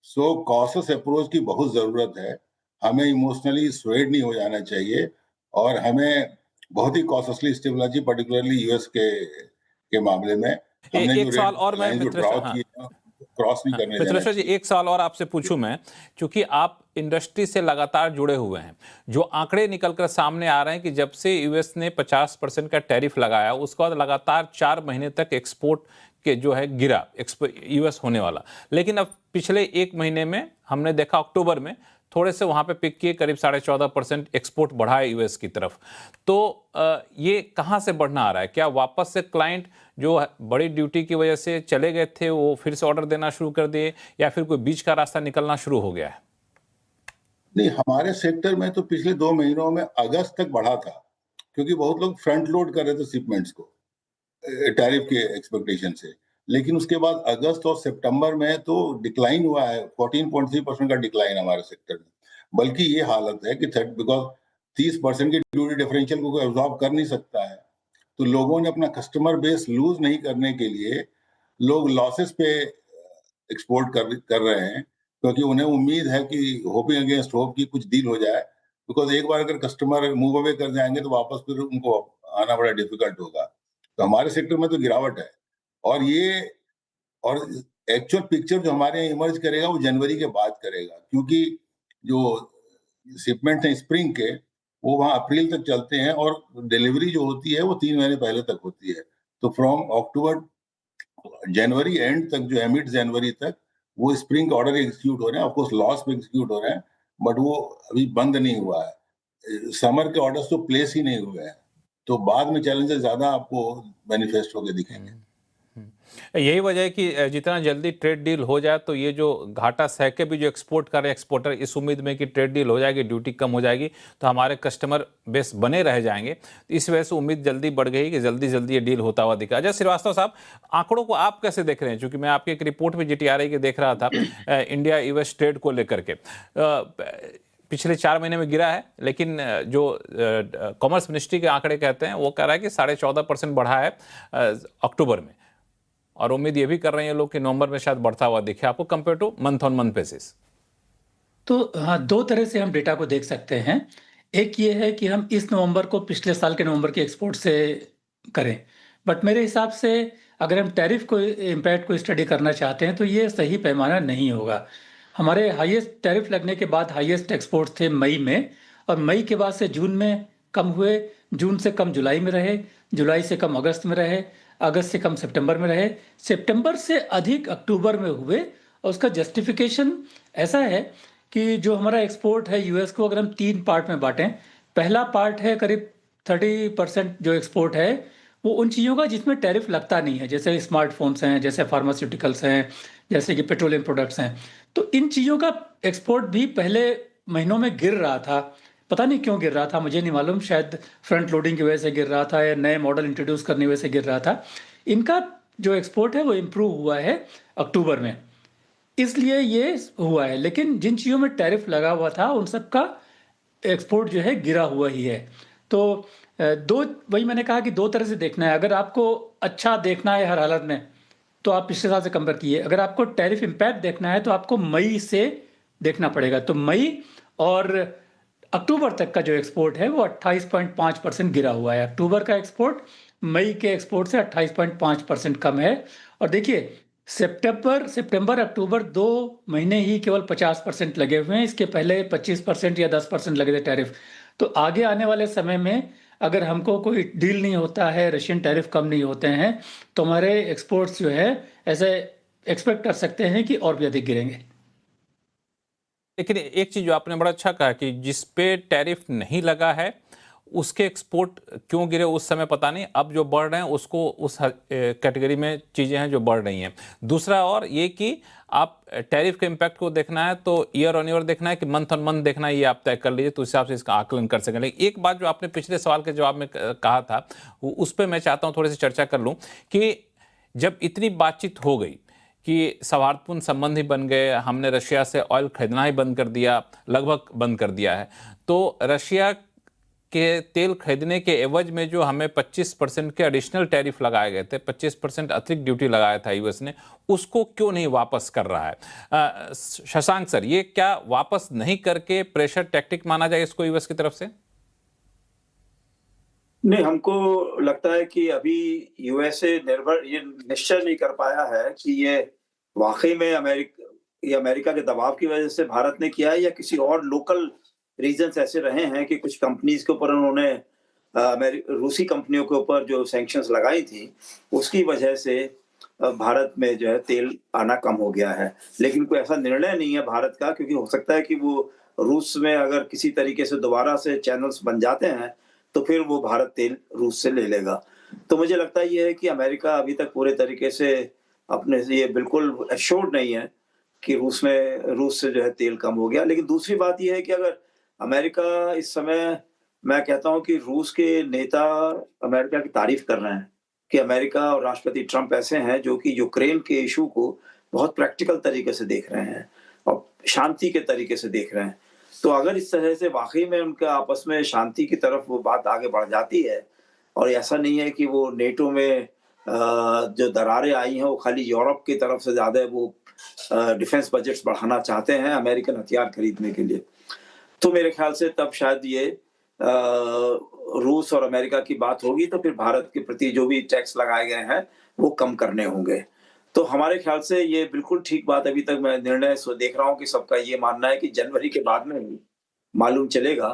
सो कॉशियस अप्रोच की बहुत जरूरत है। हमें इमोशनली स्वेड नहीं हो जाना चाहिए और हमें बहुत ही कॉशियसली स्टेबल चाहिए, पर्टिकुलरली यूएस के मामले में। हमने जो एक सवाल और मैं लाइन जो ड्रॉ की है क्रॉस नहीं करने देना मिथिलेश्वर जी, चाहिए। एक सवाल और आपसे पूछूं मैं, क्योंकि आप इंडस्ट्री से लगातार जुड़े हुए हैं। जो आंकड़े निकलकर सामने आ रहे हैं कि जब से यूएस ने 50% का टैरिफ लगाया उसके बाद लगातार 4 महीने तक एक्सपोर्ट के जो है गिरा यूएस होने वाला, लेकिन अब पिछले 1 महीने में हमने देखा अक्टूबर में थोड़े से वहां पे पिक किए, करीब 14.5% एक्सपोर्ट बढ़ा है यूएस की तरफ। तो ये कहां से बढ़ना आ रहा है? क्या वापस से क्लाइंट जो बड़ी ड्यूटी की वजह से चले गए थे वो फिर से ऑर्डर देना शुरू कर दिए, या फिर कोई बीच का रास्ता निकलना शुरू हो गया है? नहीं, हमारे सेक्टर में तो पिछले 2 महीनों में अगस्त तक बढ़ा था, क्योंकि बहुत लोग फ्रंट लोड कर रहे थे शिपमेंट्स को टैरिफ के एक्सपेक्टेशन से। लेकिन उसके बाद अगस्त और सितंबर में तो डिक्लाइन हुआ है, 14.3% का डिक्लाइन हमारे सेक्टर में। बल्कि ये हालत है कि बिकॉज 30% की ड्यूटी डिफरेंशियल को कोई एब्जॉर्ब कर नहीं सकता है, तो लोगों ने अपना कस्टमर बेस लूज नहीं करने के लिए लोग लॉसेस पे एक्सपोर्ट कर रहे हैं, क्योंकि उन्हें उम्मीद है कि होपिंग अगेंस्ट होप की कुछ डील हो जाए। बिकॉज एक बार अगर कस्टमर मूव अवे कर जाएंगे तो वापस फिर उनको आना बड़ा डिफिकल्ट होगा। तो हमारे सेक्टर में तो गिरावट है। और ये और एक्चुअल पिक्चर जो हमारे यहाँ इमर्ज करेगा वो जनवरी के बाद करेगा, क्योंकि जो शिपमेंट है स्प्रिंग के वो वहाँ अप्रैल तक चलते हैं और डिलीवरी जो होती है वो 3 महीने पहले तक होती है। तो फ्रॉम अक्टूबर जनवरी एंड तक जो है, मिड जनवरी तक वो स्प्रिंग ऑर्डर एग्जीक्यूट हो रहे हैं। ऑफ कोर्स लॉस पे एग्जीक्यूट हो रहे हैं, बट वो अभी बंद नहीं हुआ है। समर के ऑर्डर्स तो प्लेस ही नहीं हुए हैं, तो बाद में चैलेंजेस ज्यादा आपको मैनिफेस्ट होकर दिखेंगे। यही वजह है कि जितना जल्दी ट्रेड डील हो जाए तो ये जो घाटा सह के भी जो एक्सपोर्ट कर रहे एक्सपोर्टर इस उम्मीद में कि ट्रेड डील हो जाएगी, ड्यूटी कम हो जाएगी तो हमारे कस्टमर बेस बने रह जाएंगे, तो इस वजह से उम्मीद जल्दी बढ़ गई कि जल्दी जल्दी ये डील होता हुआ दिखा। अजय श्रीवास्तव साहब, आंकड़ों को आप कैसे देख रहे हैं? क्योंकि मैं आपकी एक रिपोर्ट भी जीटीआरआई की देख रहा था इंडिया यूएस ट्रेड को लेकर के, पिछले 4 महीने में गिरा है, लेकिन जो कॉमर्स मिनिस्ट्री के आंकड़े कहते हैं वो कह रहा है कि 14.5% बढ़ा है अक्टूबर में, और उम्मीद ये भी कर रहे हैं लोग कि नवंबर में शायद बढ़ता हुआ दिखे आपको compare two month on month basis. तो हाँ, 2 तरह से हम डेटा को देख सकते हैं। एक ये है कि हम इस नवंबर को पिछले साल के नवंबर के एक्सपोर्ट से करें, बट मेरे हिसाब से अगर हम टैरिफ को इम्पैक्ट को स्टडी करना चाहते हैं तो ये सही पैमाना नहीं होगा। हमारे हाईएस्ट टैरिफ लगने के बाद हाईएस्ट एक्सपोर्ट थे मई में, और मई के बाद से जून में कम हुए, जून से कम जुलाई में रहे, जुलाई से कम अगस्त में रहे, अगस्त से कम सितंबर में रहे, सितंबर से अधिक अक्टूबर में हुए। और उसका जस्टिफिकेशन ऐसा है कि जो हमारा एक्सपोर्ट है यूएस को अगर हम 3 पार्ट में बांटें, पहला पार्ट है करीब 30% जो एक्सपोर्ट है वो उन चीज़ों का जिसमें टैरिफ लगता नहीं है, जैसे स्मार्टफोन्स हैं, जैसे फार्मास्यूटिकल्स हैं, जैसे कि पेट्रोलियम प्रोडक्ट्स हैं। तो इन चीज़ों का एक्सपोर्ट भी पहले महीनों में गिर रहा था, पता नहीं क्यों गिर रहा था, मुझे नहीं मालूम, शायद फ्रंट लोडिंग की वजह से गिर रहा था या नए मॉडल इंट्रोड्यूस करने की वजह से गिर रहा था। इनका जो एक्सपोर्ट है वो इम्प्रूव हुआ है अक्टूबर में, इसलिए ये हुआ है। लेकिन जिन चीज़ों में टैरिफ लगा हुआ था उन सब का एक्सपोर्ट जो है गिरा हुआ ही है। तो वही मैंने कहा कि 2 तरह से देखना है। अगर आपको अच्छा देखना है हर हालत में तो आप पिछले साल से कंपेयर कीजिए, अगर आपको टैरिफ इम्पैक्ट देखना है तो आपको मई से देखना पड़ेगा। तो मई और अक्टूबर तक का जो एक्सपोर्ट है वो 28.5% गिरा हुआ है। अक्टूबर का एक्सपोर्ट मई के एक्सपोर्ट से 28.5% कम है। और देखिए सितंबर अक्टूबर 2 महीने ही केवल 50% लगे हुए हैं। इसके पहले 25% या 10% लगे थे टैरिफ। तो आगे आने वाले समय में अगर हमको कोई डील नहीं होता है, रशियन टैरिफ कम नहीं होते हैं, तो हमारे एक्सपोर्ट्स जो है ऐसे एक्सपेक्ट कर सकते हैं कि और भी अधिक गिरेंगे। लेकिन एक चीज जो आपने बड़ा अच्छा कहा कि जिस पे टैरिफ नहीं लगा है उसके एक्सपोर्ट क्यों गिरे उस समय पता नहीं, अब जो बढ़ रहे हैं उसको उस कैटेगरी में चीज़ें हैं जो बढ़ रही हैं। दूसरा और ये कि आप टैरिफ के इम्पैक्ट को देखना है तो ईयर ऑन ईयर देखना है कि मंथ ऑन मंथ देखना है, ये आप तय कर लीजिए तो उस हिसाब से इसका आकलन कर सकें। लेकिन एक बात जो आपने पिछले सवाल के जवाब में कहा था उस पर मैं चाहता हूँ थोड़ी सी चर्चा कर लूँ कि जब इतनी बातचीत हो गई कि सौहार्दपूर्ण संबंध ही बन गए, हमने रशिया से ऑयल खरीदना ही बंद कर दिया, लगभग बंद कर दिया है, तो रशिया के तेल खरीदने के एवज में जो हमें 25% के एडिशनल टैरिफ लगाए गए थे, 25% अतिरिक्त ड्यूटी लगाया था यूएस ने, उसको क्यों नहीं वापस कर रहा है? शशांक सर, ये क्या वापस नहीं करके प्रेशर टैक्टिक माना जाए इसको यूएस की तरफ से? नहीं, हमको लगता है कि अभी यूएसए ये निश्चय नहीं कर पाया है कि ये वाकई में अमेरिका के दबाव की वजह से भारत ने किया है या किसी और लोकल रीजंस ऐसे रहे हैं कि कुछ कंपनीज के ऊपर उन्होंने रूसी कंपनियों के ऊपर जो सैंक्शंस लगाई थी उसकी वजह से भारत में जो है तेल आना कम हो गया है। लेकिन कोई ऐसा निर्णय नहीं है भारत का, क्योंकि हो सकता है कि वो रूस में अगर किसी तरीके से दोबारा से चैनल्स बन जाते हैं तो फिर वो भारत तेल रूस से ले लेगा। तो मुझे लगता है ये है कि अमेरिका अभी तक पूरे तरीके से अपने से ये बिल्कुल एश्योर्ड नहीं है कि रूस से जो है तेल कम हो गया। लेकिन दूसरी बात ये है कि अगर अमेरिका इस समय, मैं कहता हूं कि रूस के नेता अमेरिका की तारीफ कर रहे हैं कि अमेरिका और राष्ट्रपति ट्रंप ऐसे हैं जो कि यूक्रेन के इशू को बहुत प्रैक्टिकल तरीके से देख रहे हैं और शांति के तरीके से देख रहे हैं। तो अगर इस तरह से वाकई में उनका आपस में शांति की तरफ वो बात आगे बढ़ जाती है, और ऐसा नहीं है कि वो नेटो में जो दरारें आई हैं वो खाली यूरोप की तरफ से ज्यादा वो डिफेंस बजट्स बढ़ाना चाहते हैं अमेरिकन हथियार खरीदने के लिए, तो मेरे ख्याल से तब शायद ये रूस और अमेरिका की बात होगी तो फिर भारत के प्रति जो भी टैक्स लगाए गए हैं वो कम करने होंगे। तो हमारे ख्याल से ये बिल्कुल ठीक बात, अभी तक मैं निर्णय देख रहा हूँ कि सबका ये मानना है कि जनवरी के बाद में ही मालूम चलेगा।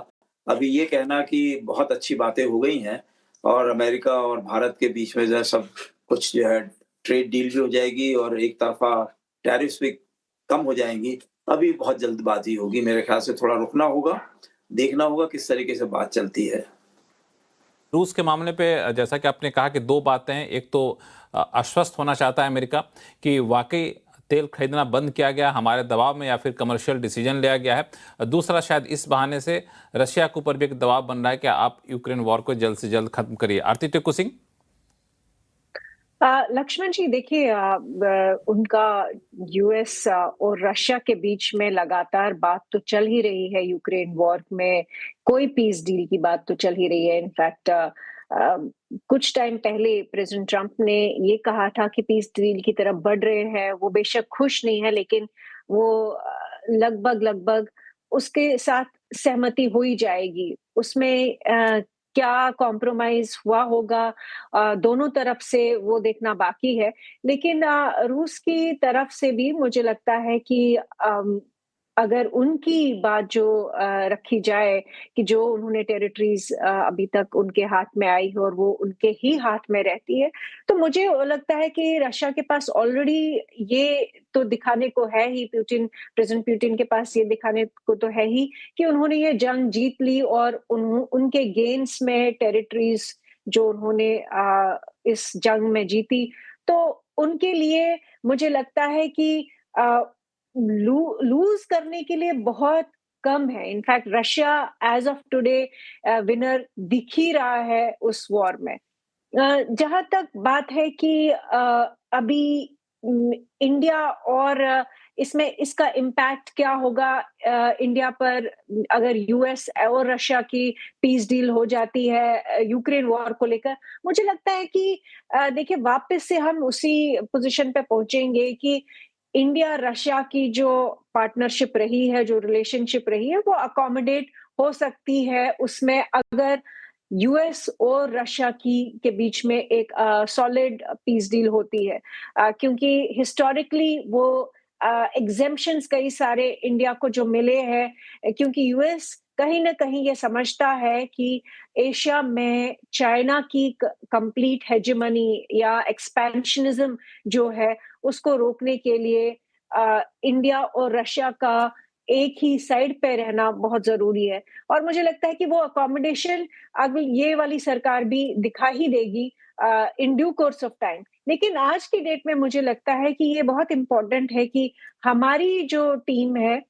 अभी ये कहना कि बहुत अच्छी बातें हो गई हैं और अमेरिका और भारत के बीच में जो है सब कुछ जो है ट्रेड डील भी हो जाएगी और एक तरफा टैरिफ्स भी कम हो जाएंगी, अभी बहुत जल्दबाजी होगी। मेरे ख्याल से थोड़ा रुकना होगा, देखना होगा किस तरीके से बात चलती है। रूस के मामले पे जैसा कि आपने कहा कि दो बातें हैं, एक तो आश्वस्त होना चाहता है अमेरिका कि वाकई तेल खरीदना बंद किया गया हमारे दबाव में या फिर कमर्शियल डिसीजन लिया गया है। दूसरा शायद इस बहाने से रशिया के ऊपर भी एक दबाव बन रहा है कि आप यूक्रेन वॉर को जल्द से जल्द खत्म करिए। आरती टिक्कू सिंह। लक्ष्मण जी देखिए, उनका यूएस और रशिया के बीच में लगातार बात तो चल ही रही है। यूक्रेन वॉर में कोई पीस डील की बात तो चल ही रही है। इनफैक्ट कुछ टाइम पहले प्रेसिडेंट ट्रंप ने ये कहा था कि पीस डील की तरफ बढ़ रहे हैं। वो बेशक खुश नहीं है लेकिन वो लगभग उसके साथ सहमति हो ही जाएगी। उसमें क्या कॉम्प्रोमाइज हुआ होगा दोनों तरफ से वो देखना बाकी है। लेकिन रूस की तरफ से भी मुझे लगता है कि अगर उनकी बात जो रखी जाए कि जो उन्होंने टेरिटरीज अभी तक उनके हाथ में आई है और वो उनके ही हाथ में रहती है, तो मुझे लगता है कि रशिया के पास ऑलरेडी ये तो दिखाने को है ही, प्रेसिडेंट पुतिन के पास ये दिखाने को तो है ही कि उन्होंने ये जंग जीत ली और उनके गेन्स में टेरिटरीज जो उन्होंने इस जंग में जीती, तो उनके लिए मुझे लगता है कि लूज करने के लिए बहुत कम है। In fact Russia as of today winner दिख ही रहा है उस वॉर में। जहां तक बात है कि अभी इंडिया और इसमें इसका इम्पैक्ट क्या होगा इंडिया पर अगर यूएस और रशिया की पीस डील हो जाती है यूक्रेन वॉर को लेकर, मुझे लगता है कि देखिए वापस से हम उसी पोजीशन पे पहुंचेंगे कि इंडिया रशिया की जो पार्टनरशिप रही है, जो रिलेशनशिप रही है, वो अकोमोडेट हो सकती है उसमें अगर यूएस और रशिया की के बीच में एक सॉलिड पीस डील होती है, क्योंकि हिस्टोरिकली वो एग्जेम्पशंस कई सारे इंडिया को जो मिले हैं, क्योंकि यूएस कहीं ना कहीं ये समझता है कि एशिया में चाइना की कंप्लीट हेजेमनी या एक्सपेंशनिज्म जो है उसको रोकने के लिए इंडिया और रशिया का एक ही साइड पे रहना बहुत जरूरी है। और मुझे लगता है कि वो अकोमोडेशन अब ये वाली सरकार भी दिखा ही देगी in due course of time. लेकिन आज की डेट में मुझे लगता है कि ये बहुत इंपॉर्टेंट है कि हमारी जो टीम है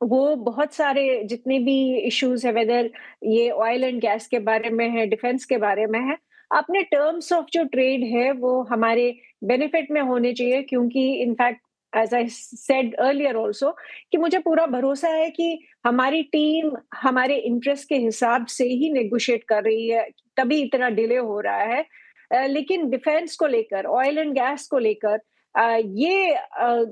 वो बहुत सारे जितने भी इश्यूज है, वेदर ये ऑयल एंड गैस के बारे में है, डिफेंस के बारे में है, अपने टर्म्स ऑफ जो ट्रेड है वो हमारे बेनिफिट में होने चाहिए। क्योंकि in fact as I said earlier also कि मुझे पूरा भरोसा है कि हमारी टीम हमारे इंटरेस्ट के हिसाब से ही नेगोशिएट कर रही है, तभी इतना डिले हो रहा है। लेकिन डिफेंस को लेकर, ऑयल एंड गैस को लेकर ये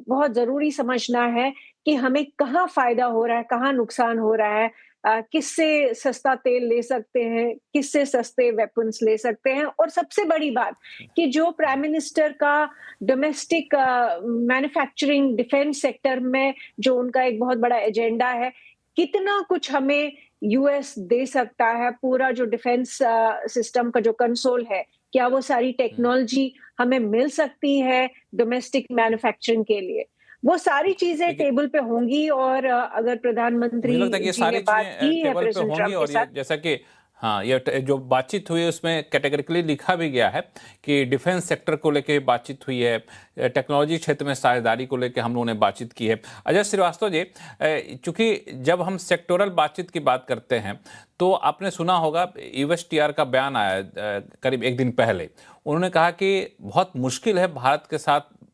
बहुत जरूरी समझना है कि हमें कहाँ फायदा हो रहा है, कहाँ नुकसान हो रहा है, किससे सस्ता तेल ले सकते हैं, किससे सस्ते वेपन्स ले सकते हैं। और सबसे बड़ी बात कि जो प्राइम मिनिस्टर का डोमेस्टिक मैन्युफैक्चरिंग डिफेंस सेक्टर में जो उनका एक बहुत बड़ा एजेंडा है, कितना कुछ हमें यूएस दे सकता है, पूरा जो डिफेंस सिस्टम का जो कंसोल है, क्या वो सारी टेक्नोलॉजी हमें मिल सकती है डोमेस्टिक मैन्युफैक्चरिंग के लिए। वो सारी चीजें टेबल पे होंगी। और अगर मुझे प्रधानमंत्री लगता है कि ये जी ने सारी बात चीजें की है टेबल पे प्रेसिडेंट होंगी, ट्रम्प के और ये साथ, जैसा कि हाँ, ये जो बातचीत हुई है उसमें कैटेगरिकली लिखा भी गया है कि डिफेंस सेक्टर को लेके बातचीत हुई है, टेक्नोलॉजी क्षेत्र में साझेदारी को लेके हम लोगों ने बातचीत की है। अजय श्रीवास्तव जी, चूंकि जब हम सेक्टोरल बातचीत की बात करते हैं तो आपने सुना होगा यूएसटीआर का बयान आया करीब एक दिन पहले। उन्होंने कहा कि बहुत मुश्किल है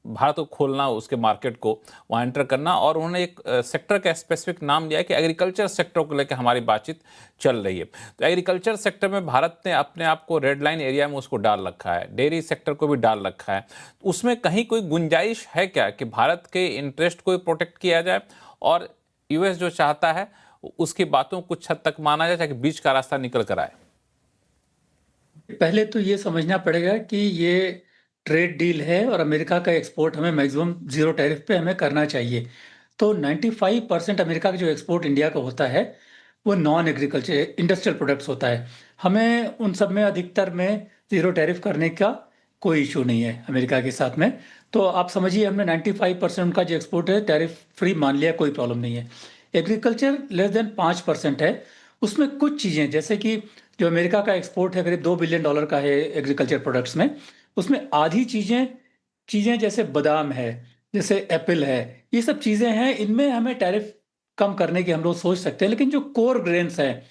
भारत को खोलना, उसके मार्केट को वहाँ एंटर करना, और उन्होंने एक सेक्टर का स्पेसिफिक नाम लिया कि एग्रीकल्चर सेक्टर को लेकर हमारी बातचीत चल रही है। तो एग्रीकल्चर सेक्टर में भारत ने अपने आप को रेड लाइन एरिया में उसको डाल रखा है, डेयरी सेक्टर को भी डाल रखा है। उसमें कहीं कोई गुंजाइश है क्या कि भारत के इंटरेस्ट को प्रोटेक्ट किया जाए और यूएस जो चाहता है उसकी बातों को कुछ हद तक माना जाए, ताकि बीच का रास्ता निकल कर आए? पहले तो ये समझना पड़ेगा कि ये ट्रेड डील है और अमेरिका का एक्सपोर्ट हमें मैक्सिमम जीरो टैरिफ पे हमें करना चाहिए। तो 95% अमेरिका का जो एक्सपोर्ट इंडिया का होता है वो नॉन एग्रीकल्चर इंडस्ट्रियल प्रोडक्ट्स होता है। हमें उन सब में अधिकतर में जीरो टैरिफ करने का कोई इशू नहीं है अमेरिका के साथ में। तो आप समझिए हमने 95% उनका जो एक्सपोर्ट है टैरिफ फ्री मान लिया, कोई प्रॉब्लम नहीं है। एग्रीकल्चर लेस देन 5% है। उसमें कुछ चीज़ें जैसे कि जो अमेरिका का एक्सपोर्ट है करीब $2 बिलियन का है एग्रीकल्चर प्रोडक्ट्स में, उसमें आधी चीज़ें चीज़ें जैसे बादाम है, जैसे एप्पल है, ये सब चीज़ें हैं, इनमें हमें टैरिफ कम करने की हम लोग सोच सकते हैं। लेकिन जो कोर ग्रेन्स हैं,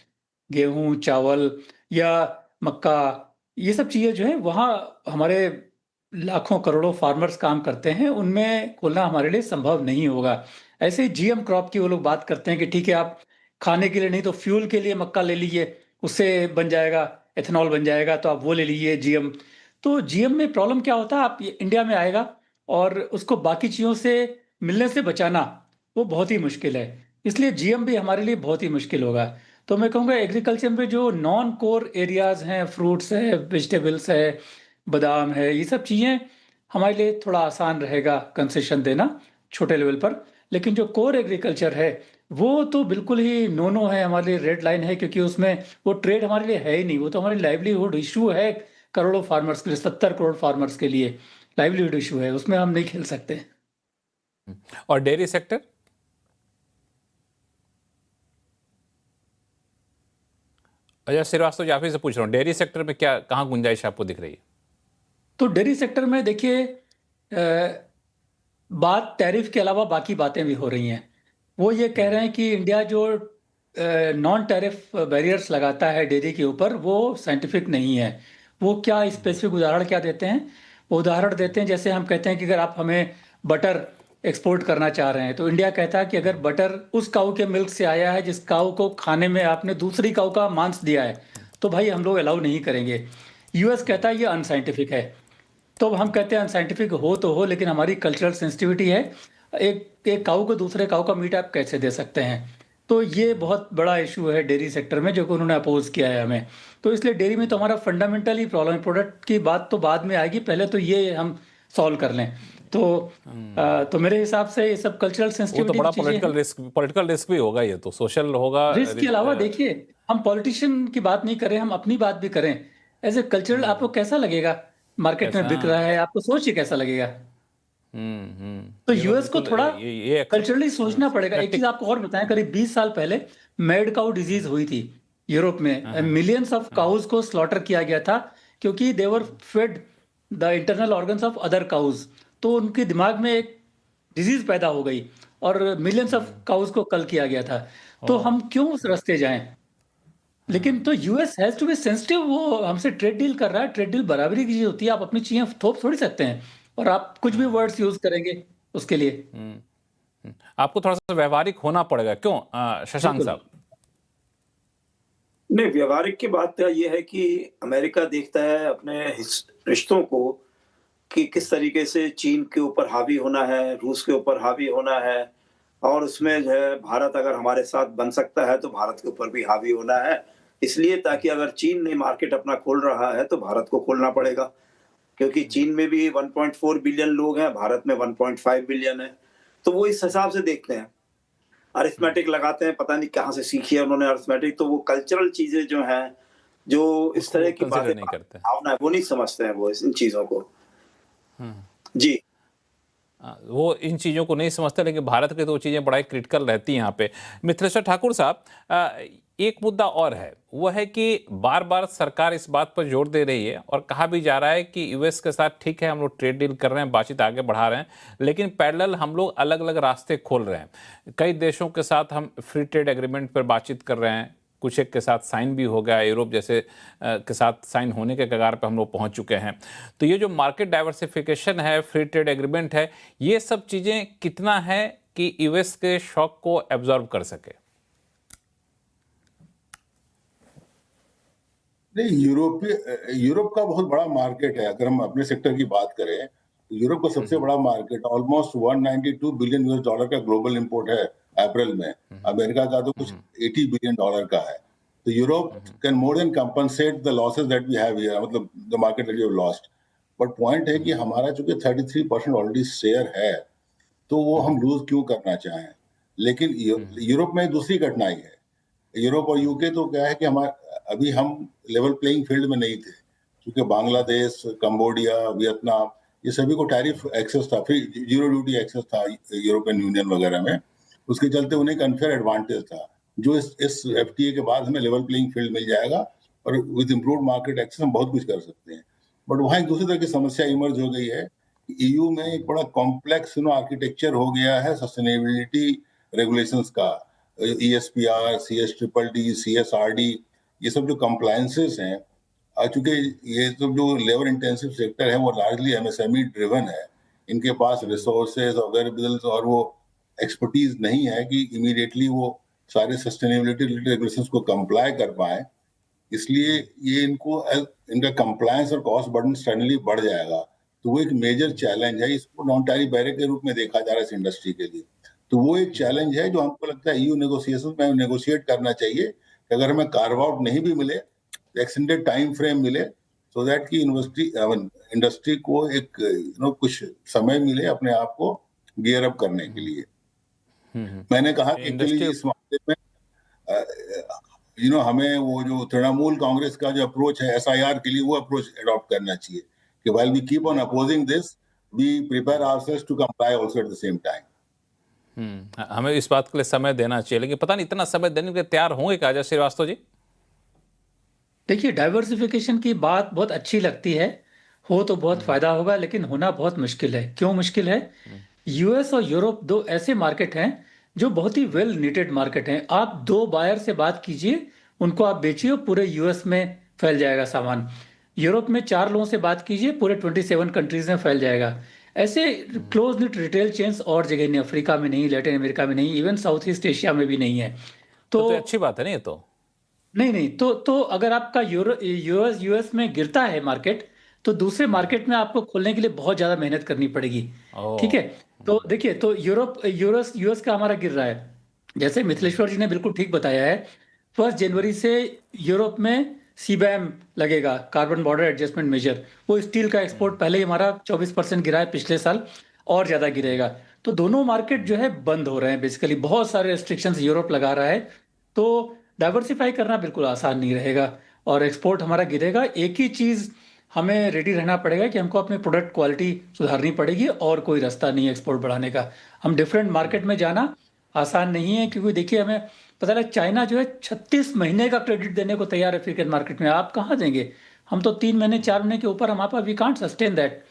गेहूं, चावल या मक्का, ये सब चीज़ें जो हैं वहाँ हमारे लाखों करोड़ों फार्मर्स काम करते हैं, उनमें खोलना हमारे लिए संभव नहीं होगा। ऐसे ही जीएम क्रॉप की वो लोग बात करते हैं कि ठीक है आप खाने के लिए नहीं तो फ्यूल के लिए मक्का ले लीजिए, उससे बन जाएगा, एथेनॉल बन जाएगा, तो आप वो ले लीजिए जीएम। तो जीएम में प्रॉब्लम क्या होता है, आप इंडिया में आएगा और उसको बाकी चीज़ों से मिलने से बचाना वो बहुत ही मुश्किल है। इसलिए जीएम भी हमारे लिए बहुत ही मुश्किल होगा। तो मैं कहूँगा एग्रीकल्चर में जो नॉन कोर एरियाज हैं, फ्रूट्स है, वेजिटेबल्स है, बादाम है, ये सब चीज़ें हमारे लिए थोड़ा आसान रहेगा कंसेशन देना छोटे लेवल पर। लेकिन जो कोर एग्रीकल्चर है वो तो बिल्कुल ही नो नो है, हमारे लिए रेड लाइन है, क्योंकि उसमें वो ट्रेड हमारे लिए है ही नहीं। वो तो हमारी लाइवलीहुड इशू है, करोड़ों फार्मर्स के लिए, 70 करोड़ फार्मर्स के लिए लाइवलीहुड इशू है, उसमें हम नहीं खेल सकते। और डेयरी सेक्टर? अजय श्रीवास्तव जी, आप ही से पूछ रहा हूँ, डेयरी सेक्टर में क्या कहाँ गुंजाइश आपको दिख रही है? तो डेयरी सेक्टर में देखिए बात टैरिफ के अलावा बाकी बातें भी हो रही हैं। वो ये कह रहे हैं कि इंडिया जो नॉन टैरिफ बैरियर्स लगाता है डेयरी के ऊपर वो साइंटिफिक नहीं है। वो क्या स्पेसिफिक उदाहरण क्या देते हैं? वो उदाहरण देते हैं जैसे हम कहते हैं कि अगर आप हमें बटर एक्सपोर्ट करना चाह रहे हैं तो इंडिया कहता है कि अगर बटर उस काऊ के मिल्क से आया है जिस काऊ को खाने में आपने दूसरी काऊ का मांस दिया है तो भाई हम लोग अलाउ नहीं करेंगे। यूएस कहता है ये अनसाइंटिफिक है। तो हम कहते हैं अनसाइंटिफिक हो तो हो, लेकिन हमारी कल्चरल सेंसिटिविटी है, एक काऊ को दूसरे काऊ का मीट आप कैसे दे सकते हैं? तो ये बहुत बड़ा इशू है डेयरी सेक्टर में, जो कि उन्होंने अपोज किया है हमें। तो इसलिए डेयरी में तो हमारा फंडामेंटली प्रॉब्लम है। प्रोडक्ट की बात तो बाद में आएगी, पहले तो ये हम सॉल्व कर लें। तो मेरे हिसाब से ये सब कल्चरल वो तो सेंसिटिविटी बड़ा की चीजें हैं। पॉलिटिकल रिस्क भी होगा, ये तो सोशल होगा। रिस्क के अलावा देखिए, हम पॉलिटिशियन की बात नहीं करें, हम अपनी बात भी करें। एज ए कल्चरल आपको कैसा लगेगा? मार्केट में कैसा? बिक रहा है, आपको सोचिए कैसा लगेगा। तो ये यूएस को बिल्कुल थोड़ा ये कल्चरली सोचना पड़ेगा। एक चीज प्रैक्टिक आपको और बताएं, करीब 20 साल पहले मैड काउ डिजीज हुई थी यूरोप में। मिलियंस ऑफ काउज को स्लॉटर किया गया था, क्योंकि they fed the internal organs of other cows. तो उनके दिमाग में एक डिजीज पैदा हो गई और मिलियंस ऑफ काउज को कल किया गया था। तो हम क्यों उस रास्ते जाएं? लेकिन तो US has to be sensitive. वो हमसे ट्रेड डील कर रहा है, ट्रेड डील बराबरी की चीज होती है। आप अपनी चीजें थोप थोड़ी सकते हैं, और आप कुछ भी वर्ड्स यूज करेंगे उसके लिए। आपको थोड़ा सा व्यवहारिक होना पड़ेगा, क्यों शशांक बिल्कुल। साहब? नहीं, व्यवहारिक की बात यह है कि अमेरिका देखता है अपने रिश्तों को कि किस तरीके से चीन के ऊपर हावी होना है, रूस के ऊपर हावी होना है, और उसमें जो है भारत अगर हमारे साथ बन सकता है तो भारत के ऊपर भी हावी होना है। इसलिए ताकि अगर चीन ने मार्केट अपना खोल रहा है तो भारत को खोलना पड़ेगा, क्योंकि चीन में भी 1.4 बिलियन लोग हैं, भारत में 1.5 बिलियन है। तो वो इस हिसाब से देखते हैं, अरिथमेटिक लगाते हैं। पता नहीं कहाँ से सीखी है उन्होंने अरिथमेटिक। तो वो कल्चरल चीजें जो हैं, जो इस उसको तरह की कंसिडर बातें, नहीं करते। भावना है, वो नहीं समझते हैं वो इन चीजों को। जी वो इन चीज़ों को नहीं समझते, लेकिन भारत की तो चीज़ें बड़ा क्रिटिकल रहती हैं यहाँ पे। मिथिलेश्वर ठाकुर साहब, एक मुद्दा और है, वो है कि बार बार सरकार इस बात पर जोर दे रही है और कहा भी जा रहा है कि यूएस के साथ ठीक है, हम लोग ट्रेड डील कर रहे हैं, बातचीत आगे बढ़ा रहे हैं, लेकिन पैरेलल हम लोग अलग अलग रास्ते खोल रहे हैं। कई देशों के साथ हम फ्री ट्रेड एग्रीमेंट पर बातचीत कर रहे हैं, कुछ एक के साथ साइन भी हो गया, यूरोप जैसे के साथ साइन होने के कगार पर हम लोग पहुंच चुके हैं। तो ये जो मार्केट डाइवर्सिफिकेशन है, फ्री ट्रेड एग्रीमेंट है, ये सब चीज़ें कितना है कि यूएस के शॉक को एब्जॉर्व कर सके? नहीं, यूरोप का बहुत बड़ा मार्केट है। अगर हम अपने सेक्टर की बात करें तो यूरोप का सबसे बड़ा market, almost 192 billion US dollar का ग्लोबल इंपोर्ट है अप्रैल में। अमेरिका का तो कुछ 80 बिलियन डॉलर का है। तो Europe can more than compensate the losses that we have here, मतलब the market that we have lost. But point है कि हमारा चूंकि 33% ऑलरेडी शेयर है, तो वो हम लूज क्यों करना चाहें। लेकिन यूरोप में दूसरी कठिनाई है। यूरोप और यूके तो क्या है कि अभी हम लेवल प्लेइंग फील्ड में नहीं थे, क्योंकि बांग्लादेश, कंबोडिया, वियतनाम, ये सभी को टैरिफ एक्सेस था, फ्री जीरो ड्यूटी एक्सेस था यूरोपियन यूनियन वगैरह में। उसके चलते उन्हें एक अनफेयर एडवांटेज था, जो इस एफटीए के बाद हमें लेवल प्लेइंग फील्ड मिल जाएगा और विद इम्प्रूव्ड मार्केट एक्सेस हम बहुत कुछ कर सकते हैं। बट वहाँ एक दूसरी तरह की समस्या इमर्ज हो गई है। ईयू में एक बड़ा कॉम्प्लेक्स आर्किटेक्चर हो गया है सस्टेनेबिलिटी रेगुलेशंस का। ESPR, CS-DDD, CSRD, ये सब जो कंप्लायंसेस हैं, चूंकि ये सब जो लेबर इंटेंसिव सेक्टर है वो लार्जली MSME ड्रिवन है, इनके पास रिसोर्सेज अवेलेबल और वो एक्सपर्टीज नहीं है कि इमीडिएटली वो सारे सस्टेनेबिलिटी रिलेटेड रेगुलेशंस को कंप्लाई कर पाए। इसलिए ये इनका कंप्लायंस और कॉस्ट बर्डन सडनली बढ़ जाएगा। तो वो एक मेजर चैलेंज है, इसको नॉन टैरिफ बैरियर के रूप में देखा जा रहा है इस इंडस्ट्री के लिए। तो वो एक चैलेंज है जो हमको लगता है यूएस नेगोशिएशन में नेगोशिएट करना चाहिए कि अगर हमें कार्व आउट नहीं भी मिले, एक्सटेंडेड टाइम फ्रेम मिले, सो दैट की इंडस्ट्री को एक कुछ समय मिले अपने आप को गियर अप करने के लिए। मैंने कहा कि एक्चुअली इस मामले में हमें वो जो तृणमूल कांग्रेस का जो अप्रोच है SIR के लिए, वो अप्रोच अडॉप्ट करना चाहिए कि while we keep on opposing this, we prepare ourselves to comply also at the same time. हमें इस बात के लिए समय देना चाहिए, लेकिन पता नहीं इतना समय देने के लिए तैयार होंगे क्या अजय श्रीवास्तव जी? देखिए, डाइवर्सिफिकेशन की बात बहुत अच्छी लगती है, हो तो बहुत फायदा होगा, लेकिन होना बहुत मुश्किल है। क्यों मुश्किल है? यूएस और यूरोप दो ऐसे मार्केट हैं जो बहुत ही वेल नीटेड मार्केट हैं। आप दो बायर से बात कीजिए, उनको आप बेचिए, पूरे यूएस में फैल जाएगा सामान। यूरोप में 4 लोगों से बात कीजिए, पूरे 27 कंट्रीज में फैल जाएगा। ऐसे क्लोज निट रिटेल चेन्स और जगह नहीं, अफ्रीका में नहीं, लैटिन अमेरिका में नहीं, इवन साउथ ईस्ट एशिया में भी नहीं है। तो अच्छी बात है नहीं? ये तो नहीं, तो अगर आपका यूएस में गिरता है मार्केट, तो दूसरे मार्केट में आपको खोलने के लिए बहुत ज्यादा मेहनत करनी पड़ेगी। ठीक है, तो देखिए, तो यूएस का हमारा गिर रहा है, जैसे मिथिलेश्वर जी ने बिल्कुल ठीक बताया है, 1 जनवरी से यूरोप में सीबैम लगेगा, कार्बन बॉर्डर एडजस्टमेंट मेजर। वो स्टील का एक्सपोर्ट पहले ही हमारा 24% गिरा है पिछले साल, और ज़्यादा गिरेगा। तो दोनों मार्केट जो है बंद हो रहे हैं बेसिकली, बहुत सारे रेस्ट्रिक्शंस यूरोप लगा रहा है। तो डाइवर्सिफाई करना बिल्कुल आसान नहीं रहेगा और एक्सपोर्ट हमारा गिरेगा। एक ही चीज़ हमें रेडी रहना पड़ेगा कि हमको अपने प्रोडक्ट क्वालिटी सुधारनी पड़ेगी, और कोई रास्ता नहीं है एक्सपोर्ट बढ़ाने का। हम डिफरेंट मार्केट में जाना आसान नहीं है, क्योंकि देखिए हमें पता लगा चाइना जो है 36 महीने का क्रेडिट देने को तैयार है अफ्रीकन मार्केट में। आप कहाँ देंगे? हम तो 3 महीने 4 महीने के ऊपर हमारे पास, वी कांट सस्टेन दैट।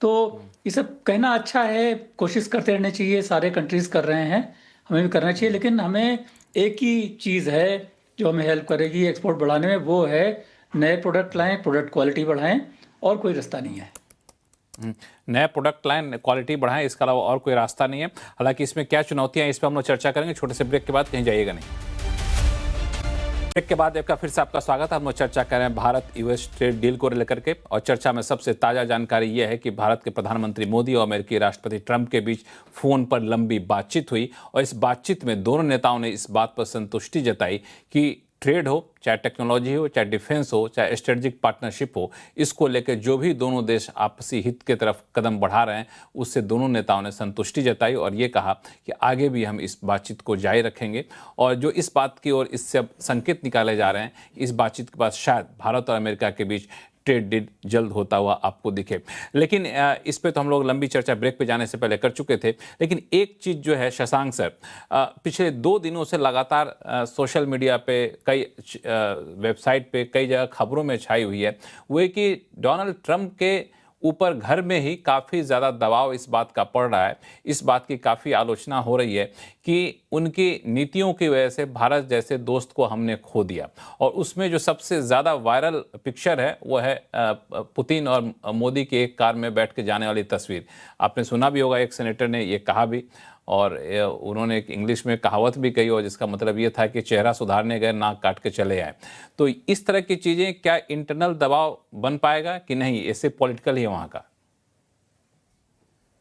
तो ये सब कहना अच्छा है, कोशिश करते रहना चाहिए, सारे कंट्रीज कर रहे हैं, हमें भी करना चाहिए। लेकिन हमें एक ही चीज़ है जो हमें हेल्प करेगी एक्सपोर्ट बढ़ाने में, वो है नए प्रोडक्ट लाएं, प्रोडक्ट क्वालिटी बढ़ाएं, और कोई रास्ता नहीं है। नए प्रोडक्ट लाइन, क्वालिटी बढ़ाएं, इसके अलावा और कोई रास्ता नहीं है। हालांकि इसमें क्या चुनौतियां हैं, इस पर हम लोग चर्चा करेंगे। छोटे से ब्रेक के बाद, कहीं जाइएगा नहीं। ब्रेक के बाद आपका फिर से आपका स्वागत है। हम लोग चर्चा कर रहे हैं भारत यूएस ट्रेड डील को लेकर के, और चर्चा में सबसे ताज़ा जानकारी यह है कि भारत के प्रधानमंत्री मोदी और अमेरिकी राष्ट्रपति ट्रंप के बीच फ़ोन पर लंबी बातचीत हुई, और इस बातचीत में दोनों नेताओं ने इस बात पर संतुष्टि जताई कि ट्रेड हो, चाहे टेक्नोलॉजी हो, चाहे डिफेंस हो, चाहे स्ट्रेटेजिक पार्टनरशिप हो, इसको लेकर जो भी दोनों देश आपसी हित की तरफ कदम बढ़ा रहे हैं, उससे दोनों नेताओं ने संतुष्टि जताई और ये कहा कि आगे भी हम इस बातचीत को जारी रखेंगे। और जो इस बात की ओर इससे संकेत निकाले जा रहे हैं, इस बातचीत के बाद शायद भारत और अमेरिका के बीच ट्रेड डील जल्द होता हुआ आपको दिखे। लेकिन इस पे तो हम लोग लंबी चर्चा ब्रेक पे जाने से पहले कर चुके थे। लेकिन एक चीज़ जो है शशांक सर, पिछले 2 दिनों से लगातार सोशल मीडिया पे, कई वेबसाइट पे, कई जगह खबरों में छाई हुई है, वो है कि डोनाल्ड ट्रंप के ऊपर घर में ही काफ़ी ज़्यादा दबाव इस बात का पड़ रहा है। इस बात की काफ़ी आलोचना हो रही है कि उनकी नीतियों की वजह से भारत जैसे दोस्त को हमने खो दिया। और उसमें जो सबसे ज़्यादा वायरल पिक्चर है वो है पुतिन और मोदी की एक कार में बैठ के जाने वाली तस्वीर। आपने सुना भी होगा, एक सेनेटर ने ये कहा भी, और उन्होंने एक इंग्लिश में कहावत भी कही, और जिसका मतलब ये था कि चेहरा सुधारने गए, नाक काट के चले आए। तो इस तरह की चीज़ें क्या इंटरनल दबाव बन पाएगा कि नहीं, ऐसे पॉलिटिकल ही वहाँ का?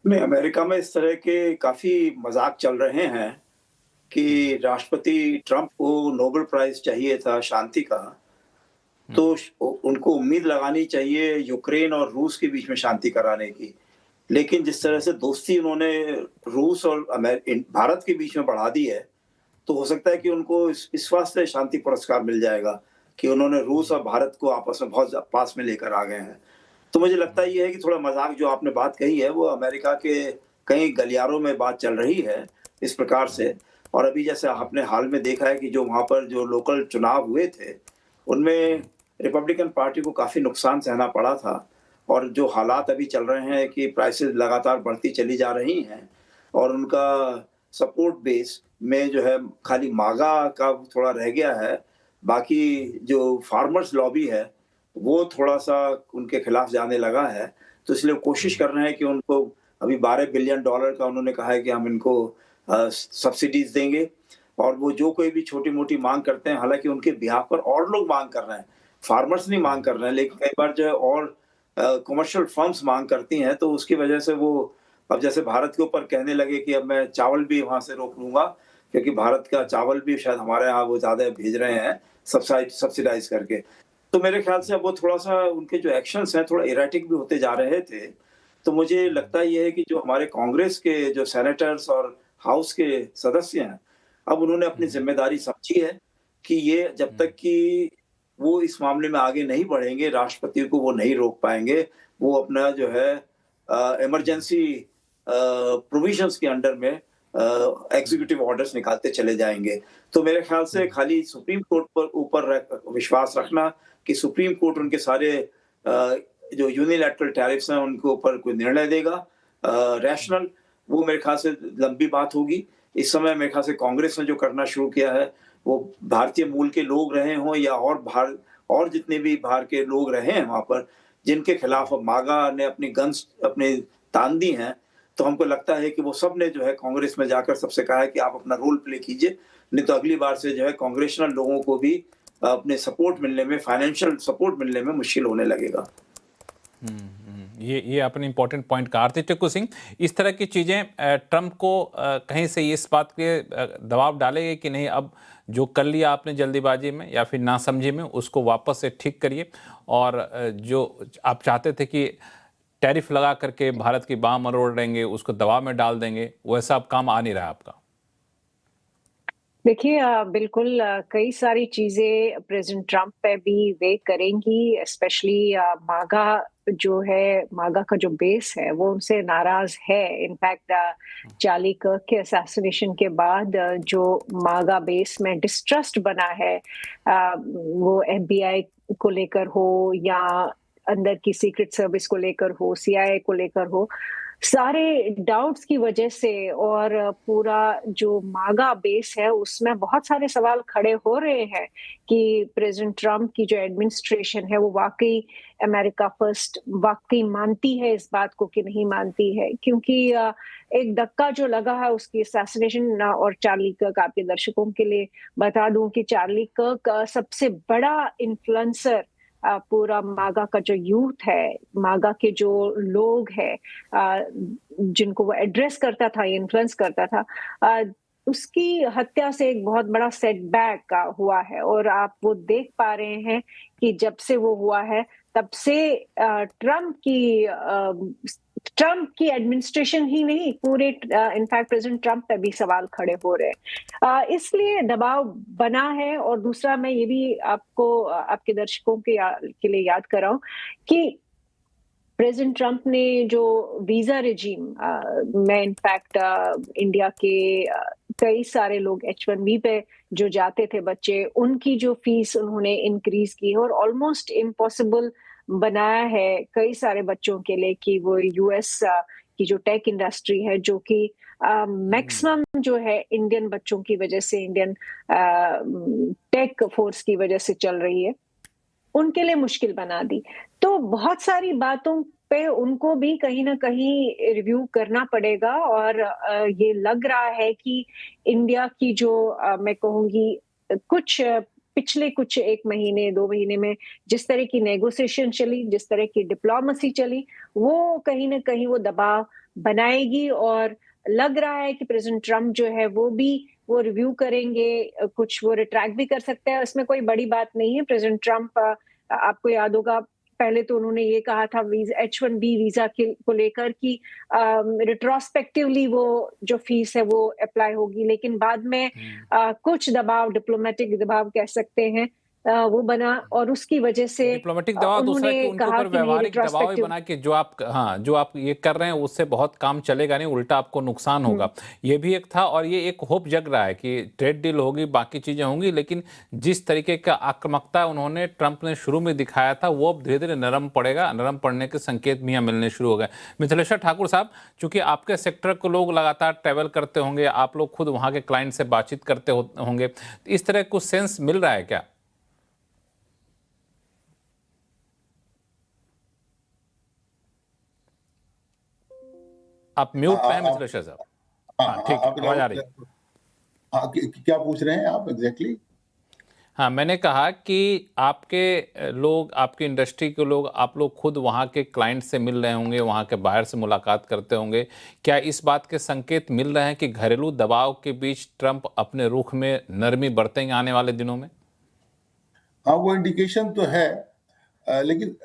नहीं, अमेरिका में इस तरह के काफी मजाक चल रहे हैं कि राष्ट्रपति ट्रंप को नोबेल प्राइज चाहिए था शांति का, तो उनको उम्मीद लगानी चाहिए यूक्रेन और रूस के बीच में शांति कराने की। लेकिन जिस तरह से दोस्ती उन्होंने रूस और भारत के बीच में बढ़ा दी है, तो हो सकता है कि उनको इस वास्ते शांति पुरस्कार मिल जाएगा कि उन्होंने रूस और भारत को आपस में बहुत पास में लेकर आ गए हैं। तो मुझे लगता है ये है कि थोड़ा मजाक जो आपने बात कही है, वो अमेरिका के कई गलियारों में बात चल रही है इस प्रकार से। और अभी जैसे आपने हाल में देखा है कि जो वहाँ पर जो लोकल चुनाव हुए थे, उनमें रिपब्लिकन पार्टी को काफी नुकसान सहना पड़ा था। और जो हालात अभी चल रहे हैं कि प्राइसेस लगातार बढ़ती चली जा रही हैं, और उनका सपोर्ट बेस में जो है खाली मागा का थोड़ा रह गया है, बाकी जो फार्मर्स लॉबी है वो थोड़ा सा उनके खिलाफ जाने लगा है। तो इसलिए कोशिश कर रहे हैं कि उनको अभी $12 बिलियन का उन्होंने कहा है कि हम इनको सब्सिडीज देंगे, और वो जो कोई भी छोटी मोटी मांग करते हैं, हालांकि उनके बिहाफ पर और लोग मांग कर रहे हैं, फार्मर्स नहीं मांग कर रहे हैं, लेकिन कई बार जो है और कमर्शियल फर्म्स मांग करती हैं, तो उसकी वजह से वो अब जैसे भारत के ऊपर कहने लगे कि अब मैं चावल भी वहां से रोक लूंगा, क्योंकि भारत का चावल भी शायद हमारे यहाँ वो ज्यादा भेज रहे हैं सब्सिडाइज करके। तो मेरे ख्याल से अब वो थोड़ा सा उनके जो एक्शंस हैं थोड़ा इरेटिक भी होते जा रहे थे। तो मुझे लगता ये है कि जो हमारे कांग्रेस के जो सेनेटर्स और हाउस के सदस्य हैं, अब उन्होंने अपनी जिम्मेदारी समझी है कि ये जब तक कि वो इस मामले में आगे नहीं बढ़ेंगे, राष्ट्रपति को वो नहीं रोक पाएंगे। वो अपना जो है इमरजेंसी प्रोविजंस के अंडर में एग्जीक्यूटिव ऑर्डर्स निकालते चले जाएंगे। तो मेरे ख्याल से खाली सुप्रीम कोर्ट पर ऊपर विश्वास रखना कि सुप्रीम कोर्ट उनके सारे जो यूनिलैटरल टैरिफ्स हैं उनके ऊपर कोई निर्णय देगा रैशनल, वो मेरे ख्याल से लंबी बात होगी। इस समय मेरे ख्याल से कांग्रेस ने जो करना शुरू किया है, वो भारतीय मूल के लोग रहे हों या और जितने भी बाहर के लोग रहे हैं वहां पर, जिनके खिलाफ मागा ने अपनी गन्स अपने तान दी हैं, तो हमको लगता है कि वो सब ने जो है कांग्रेस में जाकर सबसे कहा है कि आप अपना रोल प्ले कीजिए, नहीं तो अगली बार से जो है कांग्रेशनल लोगों को भी अपने सपोर्ट मिलने में, फाइनेंशियल सपोर्ट मिलने में मुश्किल होने लगेगा। ये अपने इंपॉर्टेंट पॉइंट कहा। आरती टिक्कू सिंह, इस तरह की चीज़ें ट्रंप को कहीं से इस बात के दबाव डालेंगे कि नहीं, अब जो कर लिया आपने जल्दीबाजी में या फिर नासमझी में, उसको वापस से ठीक करिए, और जो आप चाहते थे कि टैरिफ लगा करके भारत की बांह मरोड़ देंगे, उसको दबाव में डाल देंगे, वैसा अब काम आ नहीं रहा आपका? देखिए, बिल्कुल कई सारी चीजें प्रेसिडेंट ट्रंप पे भी वे करेंगी, स्पेशली मागा जो है, मागा का जो बेस है वो उनसे नाराज है। इनफैक्ट चार्ली कर्क के असैसिनेशन के बाद जो मागा बेस में डिस्ट्रस्ट बना है, वो एफबीआई को लेकर हो या अंदर की सीक्रेट सर्विस को लेकर हो, सीआईए को लेकर हो, सारे डाउट्स की वजह से, और पूरा जो मागा बेस है उसमें बहुत सारे सवाल खड़े हो रहे हैं कि प्रेसिडेंट ट्रंप की जो एडमिनिस्ट्रेशन है वो वाकई अमेरिका फर्स्ट वाकई मानती है इस बात को कि नहीं मानती है। क्योंकि एक धक्का जो लगा है उसकी असैसिनेशन, और चार्ली कर्क, आपके दर्शकों के लिए बता दूं कि चार्ली कर्क सबसे बड़ा इन्फ्लुएंसर पूरा मागा का जो यूथ है, मागा के जो लोग हैं जिनको वो एड्रेस करता था, इन्फ्लुएंस करता था, उसकी हत्या से एक बहुत बड़ा सेटबैक हुआ है। और आप वो देख पा रहे हैं कि जब से वो हुआ है तब से ट्रंप की एडमिनिस्ट्रेशन ही नहीं, पूरे इनफैक्ट प्रेसिडेंट ट्रंप पे भी सवाल खड़े हो रहे हैं। इसलिए दबाव बना है। और दूसरा, मैं ये भी आपको आपके दर्शकों के लिए याद कराऊं कि प्रेसिडेंट ट्रंप ने जो वीजा रिजीम में, इनफैक्ट इंडिया के कई सारे लोग H1B पे जो जाते थे बच्चे, उनकी जो फीस उन्होंने इंक्रीज की है और ऑलमोस्ट इम्पॉसिबल बनाया है कई सारे बच्चों के लिए कि वो यूएस की जो टेक इंडस्ट्री है, जो कि मैक्सिमम जो है इंडियन बच्चों की वजह से, इंडियन टेक फोर्स की वजह से चल रही है, उनके लिए मुश्किल बना दी। तो बहुत सारी बातों पे उनको भी कहीं ना कहीं रिव्यू करना पड़ेगा। और ये लग रहा है कि इंडिया की जो मैं कहूंगी पिछले कुछ 1 महीने 2 महीने में जिस तरह की नेगोशिएशन चली, जिस तरह की डिप्लोमेसी चली, वो कहीं ना कहीं वो दबाव बनाएगी। और लग रहा है कि प्रेसिडेंट ट्रंप जो है वो रिव्यू करेंगे, कुछ वो रिट्रैक्ट भी कर सकते हैं, इसमें कोई बड़ी बात नहीं है। प्रेसिडेंट ट्रंप, आपको याद होगा, पहले तो उन्होंने ये कहा था H1B वीजा को लेकर कि रिट्रोस्पेक्टिवली वो जो फीस है वो अप्लाई होगी, लेकिन बाद में कुछ दबाव, डिप्लोमेटिक दबाव कह सकते हैं, वो बना, और उसकी वजह से डिप्लोमेटिक दबाव दूसरा कि उनके ऊपर व्यवहारिक दबाव ही बना कि जो आप ये कर रहे हैं उससे बहुत काम चलेगा नहीं, उल्टा आपको नुकसान होगा, ये भी एक था। और ये एक होप जग रहा है कि ट्रेड डील होगी, बाकी चीजें होंगी, लेकिन जिस तरीके का आक्रामकता उन्होंने ट्रंप ने शुरू में दिखाया था वो अब धीरे धीरे नरम पड़ेगा, नरम पड़ने के संकेत भी यहाँ मिलने शुरू हो गए। मिथिलेश्वर ठाकुर साहब, चूंकि आपके सेक्टर को लोग लगातार ट्रेवल करते होंगे, आप लोग खुद वहाँ के क्लाइंट से बातचीत करते होंगे, इस तरह कुछ सेंस मिल रहा है क्या? आप म्यूट पे हैं मिथिलेश्वर साहब। हाँ ठीक, आवाज आ रही है। हाँ, क्या पूछ रहे हैं आप एग्जैक्टली? हाँ, मैंने कहा कि आपके लोग, आपकी इंडस्ट्री के लोग, आप लोग खुद वहाँ के क्लाइंट से मिल रहे होंगे, वहाँ के बायर से मुलाकात करते होंगे, क्या इस बात के संकेत मिल रहे हैं कि घरेलू दबाव के बीच ट्रंप अपने रुख में नरमी बरतेंगे आने वाले दिनों में? हाँ, वो इंडिकेशन तो है, लेकिन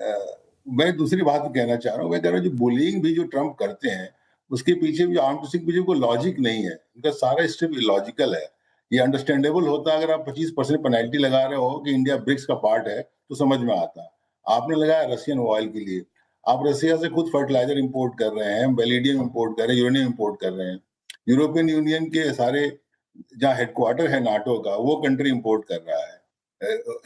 मैं दूसरी बात कहना चाह रहा हूँ। मैं कह रहा हूँ जो बुलिंग भी जो ट्रंप करते हैं उसके पीछे भी, आर्म ट्विस्टिंग के पीछे कोई लॉजिक नहीं है, उनका सारा स्टेप इलॉजिकल है। ये अंडरस्टैंडेबल होता अगर आप 25% पेनल्टी लगा रहे हो कि इंडिया ब्रिक्स का पार्ट है तो समझ में आता। आपने लगाया रशियन ऑयल के लिए, आप रशिया से खुद फर्टिलाइजर इंपोर्ट कर रहे हैं, बेलिडियम इंपोर्ट कर रहे हैं, यूरेनियम इंपोर्ट कर रहे हैं। यूरोपियन यूनियन के सारे जहाँ हेडक्वार्टर है नाटो का, वो कंट्री इंपोर्ट कर रहा है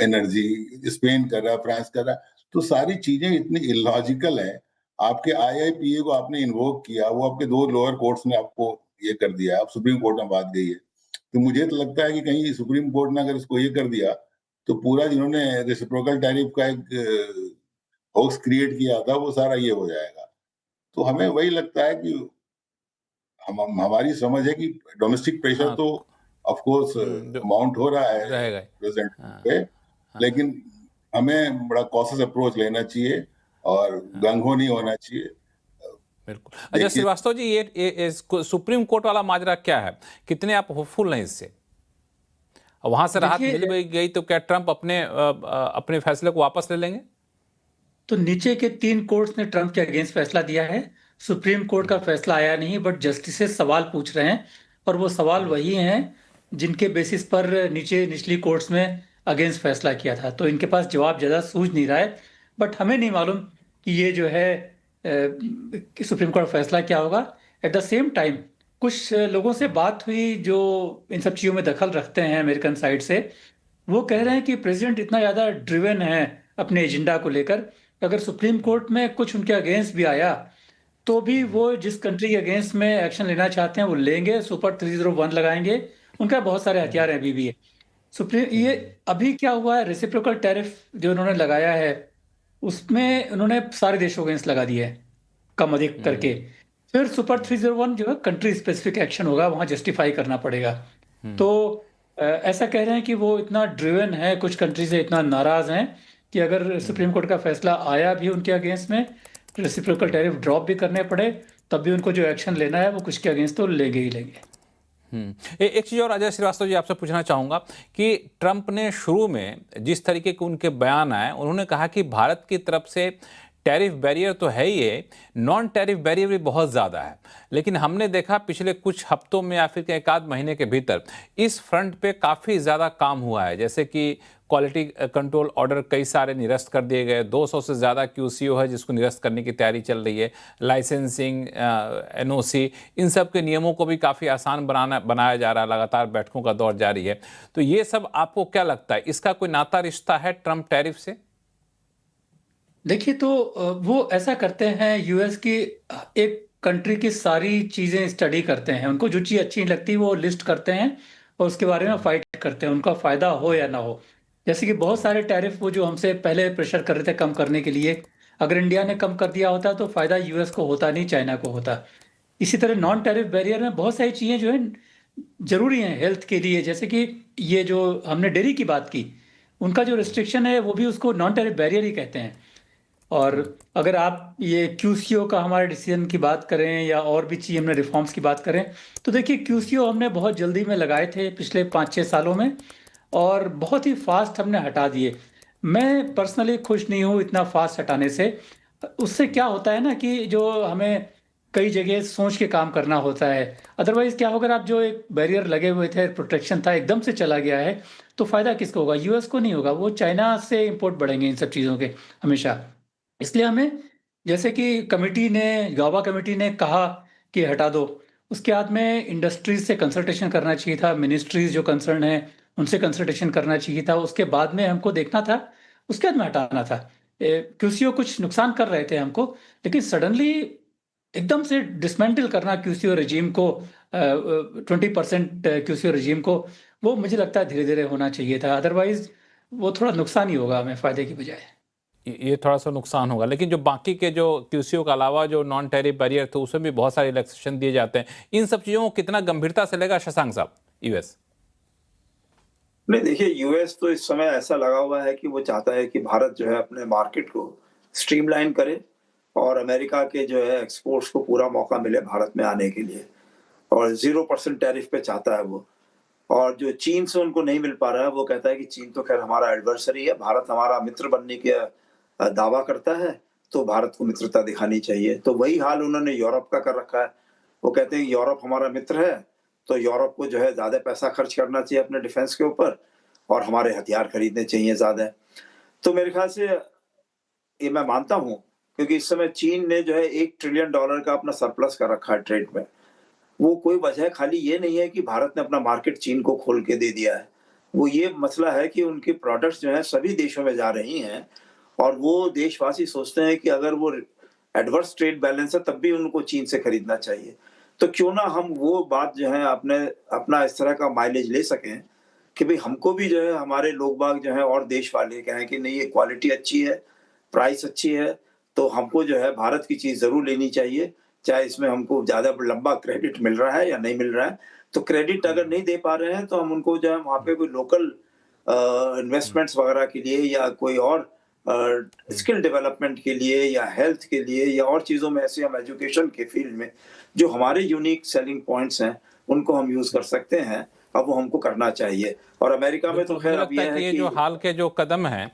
एनर्जी, स्पेन कर रहा है, फ्रांस कर रहा है। तो सारी चीजें इतनी इलॉजिकल है। आपके IIPA को आपने इन्वोक किया, वो आपके 2 लोअर कोर्ट्स ने आपको ये कर दिया, अब सुप्रीम कोर्ट में बात गई है। तो मुझे तो लगता है कि कहीं सुप्रीम कोर्ट ने अगर इसको ये कर दिया तो पूरा जिन्होंने रेसिप्रोकल टैरिफ का एक होक्स क्रिएट किया था वो सारा ये हो जाएगा। तो हमें वही लगता है कि हमारी समझ है कि डोमेस्टिक प्रेशर तो ऑफ कोर्स माउंट हो रहा है प्रेजेंट पे, लेकिन हमें बड़ा कॉशियस अप्रोच लेना चाहिए और गंगो नहीं होना चाहिए। बिल्कुल। अच्छा श्रीवास्तव जी, ये सुप्रीम कोर्ट वाला माजरा क्या है, कितने आप होपफुल हैं इससे? वहां से राहत मिल गई तो क्या ट्रंप अपने फैसले को वापस ले लेंगे? तो नीचे के 3 कोर्ट्स ने ट्रंप के अगेंस्ट फैसला दिया है। सुप्रीम कोर्ट का फैसला आया नहीं, बट जस्टिसेस सवाल पूछ रहे हैं, और वो सवाल वही हैं जिनके बेसिस पर निचली कोर्ट्स में अगेंस्ट फैसला किया था। तो इनके पास जवाब ज़्यादा सूझ नहीं रहा है, बट हमें नहीं मालूम कि ये जो है कि सुप्रीम कोर्ट फैसला क्या होगा। एट द सेम टाइम कुछ लोगों से बात हुई जो इन सब चीज़ों में दखल रखते हैं अमेरिकन साइड से, वो कह रहे हैं कि प्रेसिडेंट इतना ज़्यादा ड्रिवन है अपने एजेंडा को लेकर, अगर सुप्रीम कोर्ट में कुछ उनके अगेंस्ट भी आया तो भी वो जिस कंट्री के अगेंस्ट में एक्शन लेना चाहते हैं वो लेंगे, सुपर 301 लगाएंगे। उनका बहुत सारे हथियार अभी भी है। सुप्रीम ये अभी क्या हुआ है, रेसिप्रोकल टैरिफ जो उन्होंने लगाया है उसमें उन्होंने सारे देशों के अगेंस्ट लगा दिया है कम अधिक करके। फिर सुपर 301 जो है कंट्री स्पेसिफिक एक्शन होगा, वहां जस्टिफाई करना पड़ेगा। तो ऐसा कह रहे हैं कि वो इतना ड्रिवन है, कुछ कंट्री से इतना नाराज हैं कि अगर सुप्रीम कोर्ट का फैसला आया भी उनके अगेंस्ट में, रेसिप्रोकल टैरिफ ड्रॉप भी करने पड़े, तब भी उनको जो एक्शन लेना है वो कुछ के अगेंस्ट तो लेंगे ही लेंगे। एक चीज़ और अजय श्रीवास्तव जी आपसे पूछना चाहूँगा कि ट्रंप ने शुरू में जिस तरीके के उनके बयान आए, उन्होंने कहा कि भारत की तरफ से टैरिफ बैरियर तो है ही है, नॉन टैरिफ बैरियर भी बहुत ज़्यादा है। लेकिन हमने देखा पिछले कुछ हफ्तों में या फिर एक आध महीने के भीतर इस फ्रंट पे काफ़ी ज़्यादा काम हुआ है, जैसे कि क्वालिटी कंट्रोल ऑर्डर कई सारे निरस्त कर दिए गए, 200 से ज़्यादा QCO है जिसको निरस्त करने की तैयारी चल रही है, लाइसेंसिंग, NOC, इन सब के नियमों को भी काफ़ी आसान बनाया जा रहा है, लगातार बैठकों का दौर जारी है। तो ये सब आपको क्या लगता है, इसका कोई नाता रिश्ता है ट्रंप टैरिफ से? देखिए, तो वो ऐसा करते हैं, यूएस की एक कंट्री की सारी चीज़ें स्टडी करते हैं, उनको जो चीज़ अच्छी नहीं लगती वो लिस्ट करते हैं और उसके बारे में फाइट करते हैं, उनका फ़ायदा हो या ना हो। जैसे कि बहुत सारे टैरिफ वो जो हमसे पहले प्रेशर कर रहे थे कम करने के लिए, अगर इंडिया ने कम कर दिया होता तो फ़ायदा यूएस को होता, नहीं चाइना को होता। इसी तरह नॉन टैरिफ बैरियर में बहुत सारी चीज़ें जो है ज़रूरी हैं हेल्थ के लिए, जैसे कि ये जो हमने डेयरी की बात की, उनका जो रिस्ट्रिक्शन है वो भी उसको नॉन टैरिफ बैरियर ही कहते हैं। और अगर आप ये QCO का हमारे डिसीजन की बात करें या और भी चीज़ हमने रिफॉर्म्स की बात करें, तो देखिए QCO हमने बहुत जल्दी में लगाए थे पिछले 5-6 सालों में, और बहुत ही फास्ट हमने हटा दिए। मैं पर्सनली खुश नहीं हूँ इतना फास्ट हटाने से। उससे क्या होता है ना कि जो हमें कई जगह सोच के काम करना होता है। अदरवाइज क्या होगा, आप जो एक बैरियर लगे हुए थे, प्रोटेक्शन था, एकदम से चला गया है तो फायदा किसको होगा? यूएस को नहीं होगा, वो चाइना से इंपोर्ट बढ़ेंगे इन सब चीज़ों के हमेशा। इसलिए हमें, जैसे कि गावा कमेटी ने कहा कि हटा दो, उसके बाद में इंडस्ट्रीज से कंसल्टेशन करना चाहिए था, मिनिस्ट्रीज जो कंसर्न है उनसे कंसल्टेशन करना चाहिए था, उसके बाद में हमको देखना था, उसके बाद में हटाना था। QCO कुछ नुकसान कर रहे थे हमको, लेकिन सडनली एकदम से डिसमेंटल करना QCO रजीम को, 20% QCO रजीम को, वो मुझे लगता है धीरे धीरे होना चाहिए था। अदरवाइज वो थोड़ा नुकसान ही होगा हमें, फायदे की बजाय। ये थोड़ा सा नुकसान होगा, लेकिन जो बाकी के जो QCO के अलावा जो नॉन टैरिफ बैरियर थे उसमें भी बहुत सारे रिलैक्सेशन दिए जाते हैं। इन सब चीज़ों को कितना गंभीरता से लेगा शशांक साहब यूएस? नहीं, देखिए, यूएस तो इस समय ऐसा लगा हुआ है कि वो चाहता है कि भारत जो है अपने मार्केट को स्ट्रीमलाइन करे और अमेरिका के जो है एक्सपोर्ट्स को पूरा मौका मिले भारत में आने के लिए, और 0% टैरिफ पे चाहता है वो। और जो चीन से उनको नहीं मिल पा रहा है, वो कहता है कि चीन तो खैर हमारा एडवर्सरी है, भारत हमारा मित्र बनने के दावा करता है, तो भारत को मित्रता दिखानी चाहिए। तो वही हाल उन्होंने यूरोप का कर रखा है। वो कहते हैं कि यूरोप हमारा मित्र है, तो यूरोप को जो है ज्यादा पैसा खर्च करना चाहिए अपने डिफेंस के ऊपर और हमारे हथियार खरीदने चाहिए ज्यादा। तो मेरे ख्याल से ये मैं मानता हूं, क्योंकि इस समय चीन ने जो है $1 ट्रिलियन का अपना सरप्लस कर रखा है ट्रेड में। वो कोई वजह खाली ये नहीं है कि भारत ने अपना मार्केट चीन को खोल के दे दिया है, वो ये मसला है कि उनके प्रोडक्ट्स जो है सभी देशों में जा रही हैं, और वो देशवासी सोचते हैं कि अगर वो एडवर्स ट्रेड बैलेंस है तब भी उनको चीन से खरीदना चाहिए। तो क्यों ना हम वो बात जो है अपना इस तरह का माइलेज ले सकें कि भाई हमको भी जो है हमारे लोग बाग जो है और देश वाले कहें कि नहीं, ये क्वालिटी अच्छी है, प्राइस अच्छी है, तो हमको जो है भारत की चीज जरूर लेनी चाहिए, चाहे इसमें हमको ज्यादा लंबा क्रेडिट मिल रहा है या नहीं मिल रहा है। तो क्रेडिट अगर नहीं दे पा रहे हैं तो हम उनको जो है वहाँ पे कोई लोकल इन्वेस्टमेंट्स वगैरह के लिए या कोई और स्किल डेवलपमेंट के लिए या हेल्थ के लिए या और चीज़ों में, ऐसे हम एजुकेशन के फील्ड में जो हमारे यूनिक सेलिंग पॉइंट्स हैं उनको हम यूज़ कर सकते हैं। अब वो हमको करना चाहिए। और अमेरिका में तो मुझे खैर अब लगता ये है कि है ये कि जो हाल के जो कदम हैं,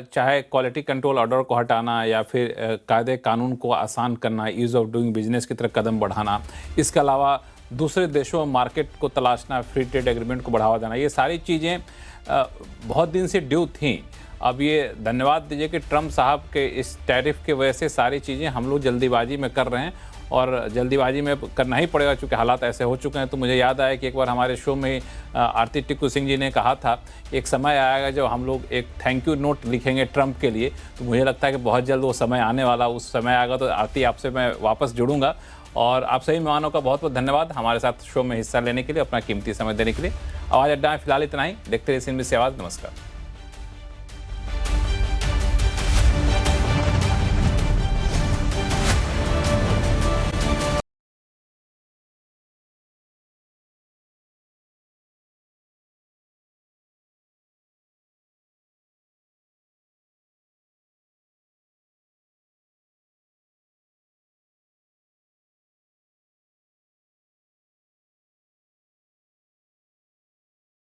चाहे क्वालिटी कंट्रोल ऑर्डर को हटाना या फिर कायदे कानून को आसान करना, ईज ऑफ डूइंग बिजनेस की तरफ कदम बढ़ाना, इसके अलावा दूसरे देशों में मार्केट को तलाशना, फ्री ट्रेड एग्रीमेंट को बढ़ावा देना, ये सारी चीज़ें बहुत दिन से ड्यू थी। अब ये धन्यवाद दीजिए कि ट्रम्प साहब के इस टैरिफ की वजह से सारी चीज़ें हम लोग जल्दीबाजी में कर रहे हैं, और जल्दीबाजी में करना ही पड़ेगा क्योंकि हालात ऐसे हो चुके हैं। तो मुझे याद आया कि एक बार हमारे शो में आरती टिक्कू सिंह जी ने कहा था, एक समय आएगा जब हम लोग एक थैंक यू नोट लिखेंगे ट्रम्प के लिए। तो मुझे लगता है कि बहुत जल्द वो समय आने वाला, उस समय आएगा तो आरती आपसे मैं वापस जुड़ूंगा। और आप सभी मेहमानों का बहुत बहुत धन्यवाद हमारे साथ शो में हिस्सा लेने के लिए, अपना कीमती समय देने के लिए। आवाज़ अड्डा में फिलहाल इतना ही। देखते रहिए CNBC आवाज़। नमस्कार।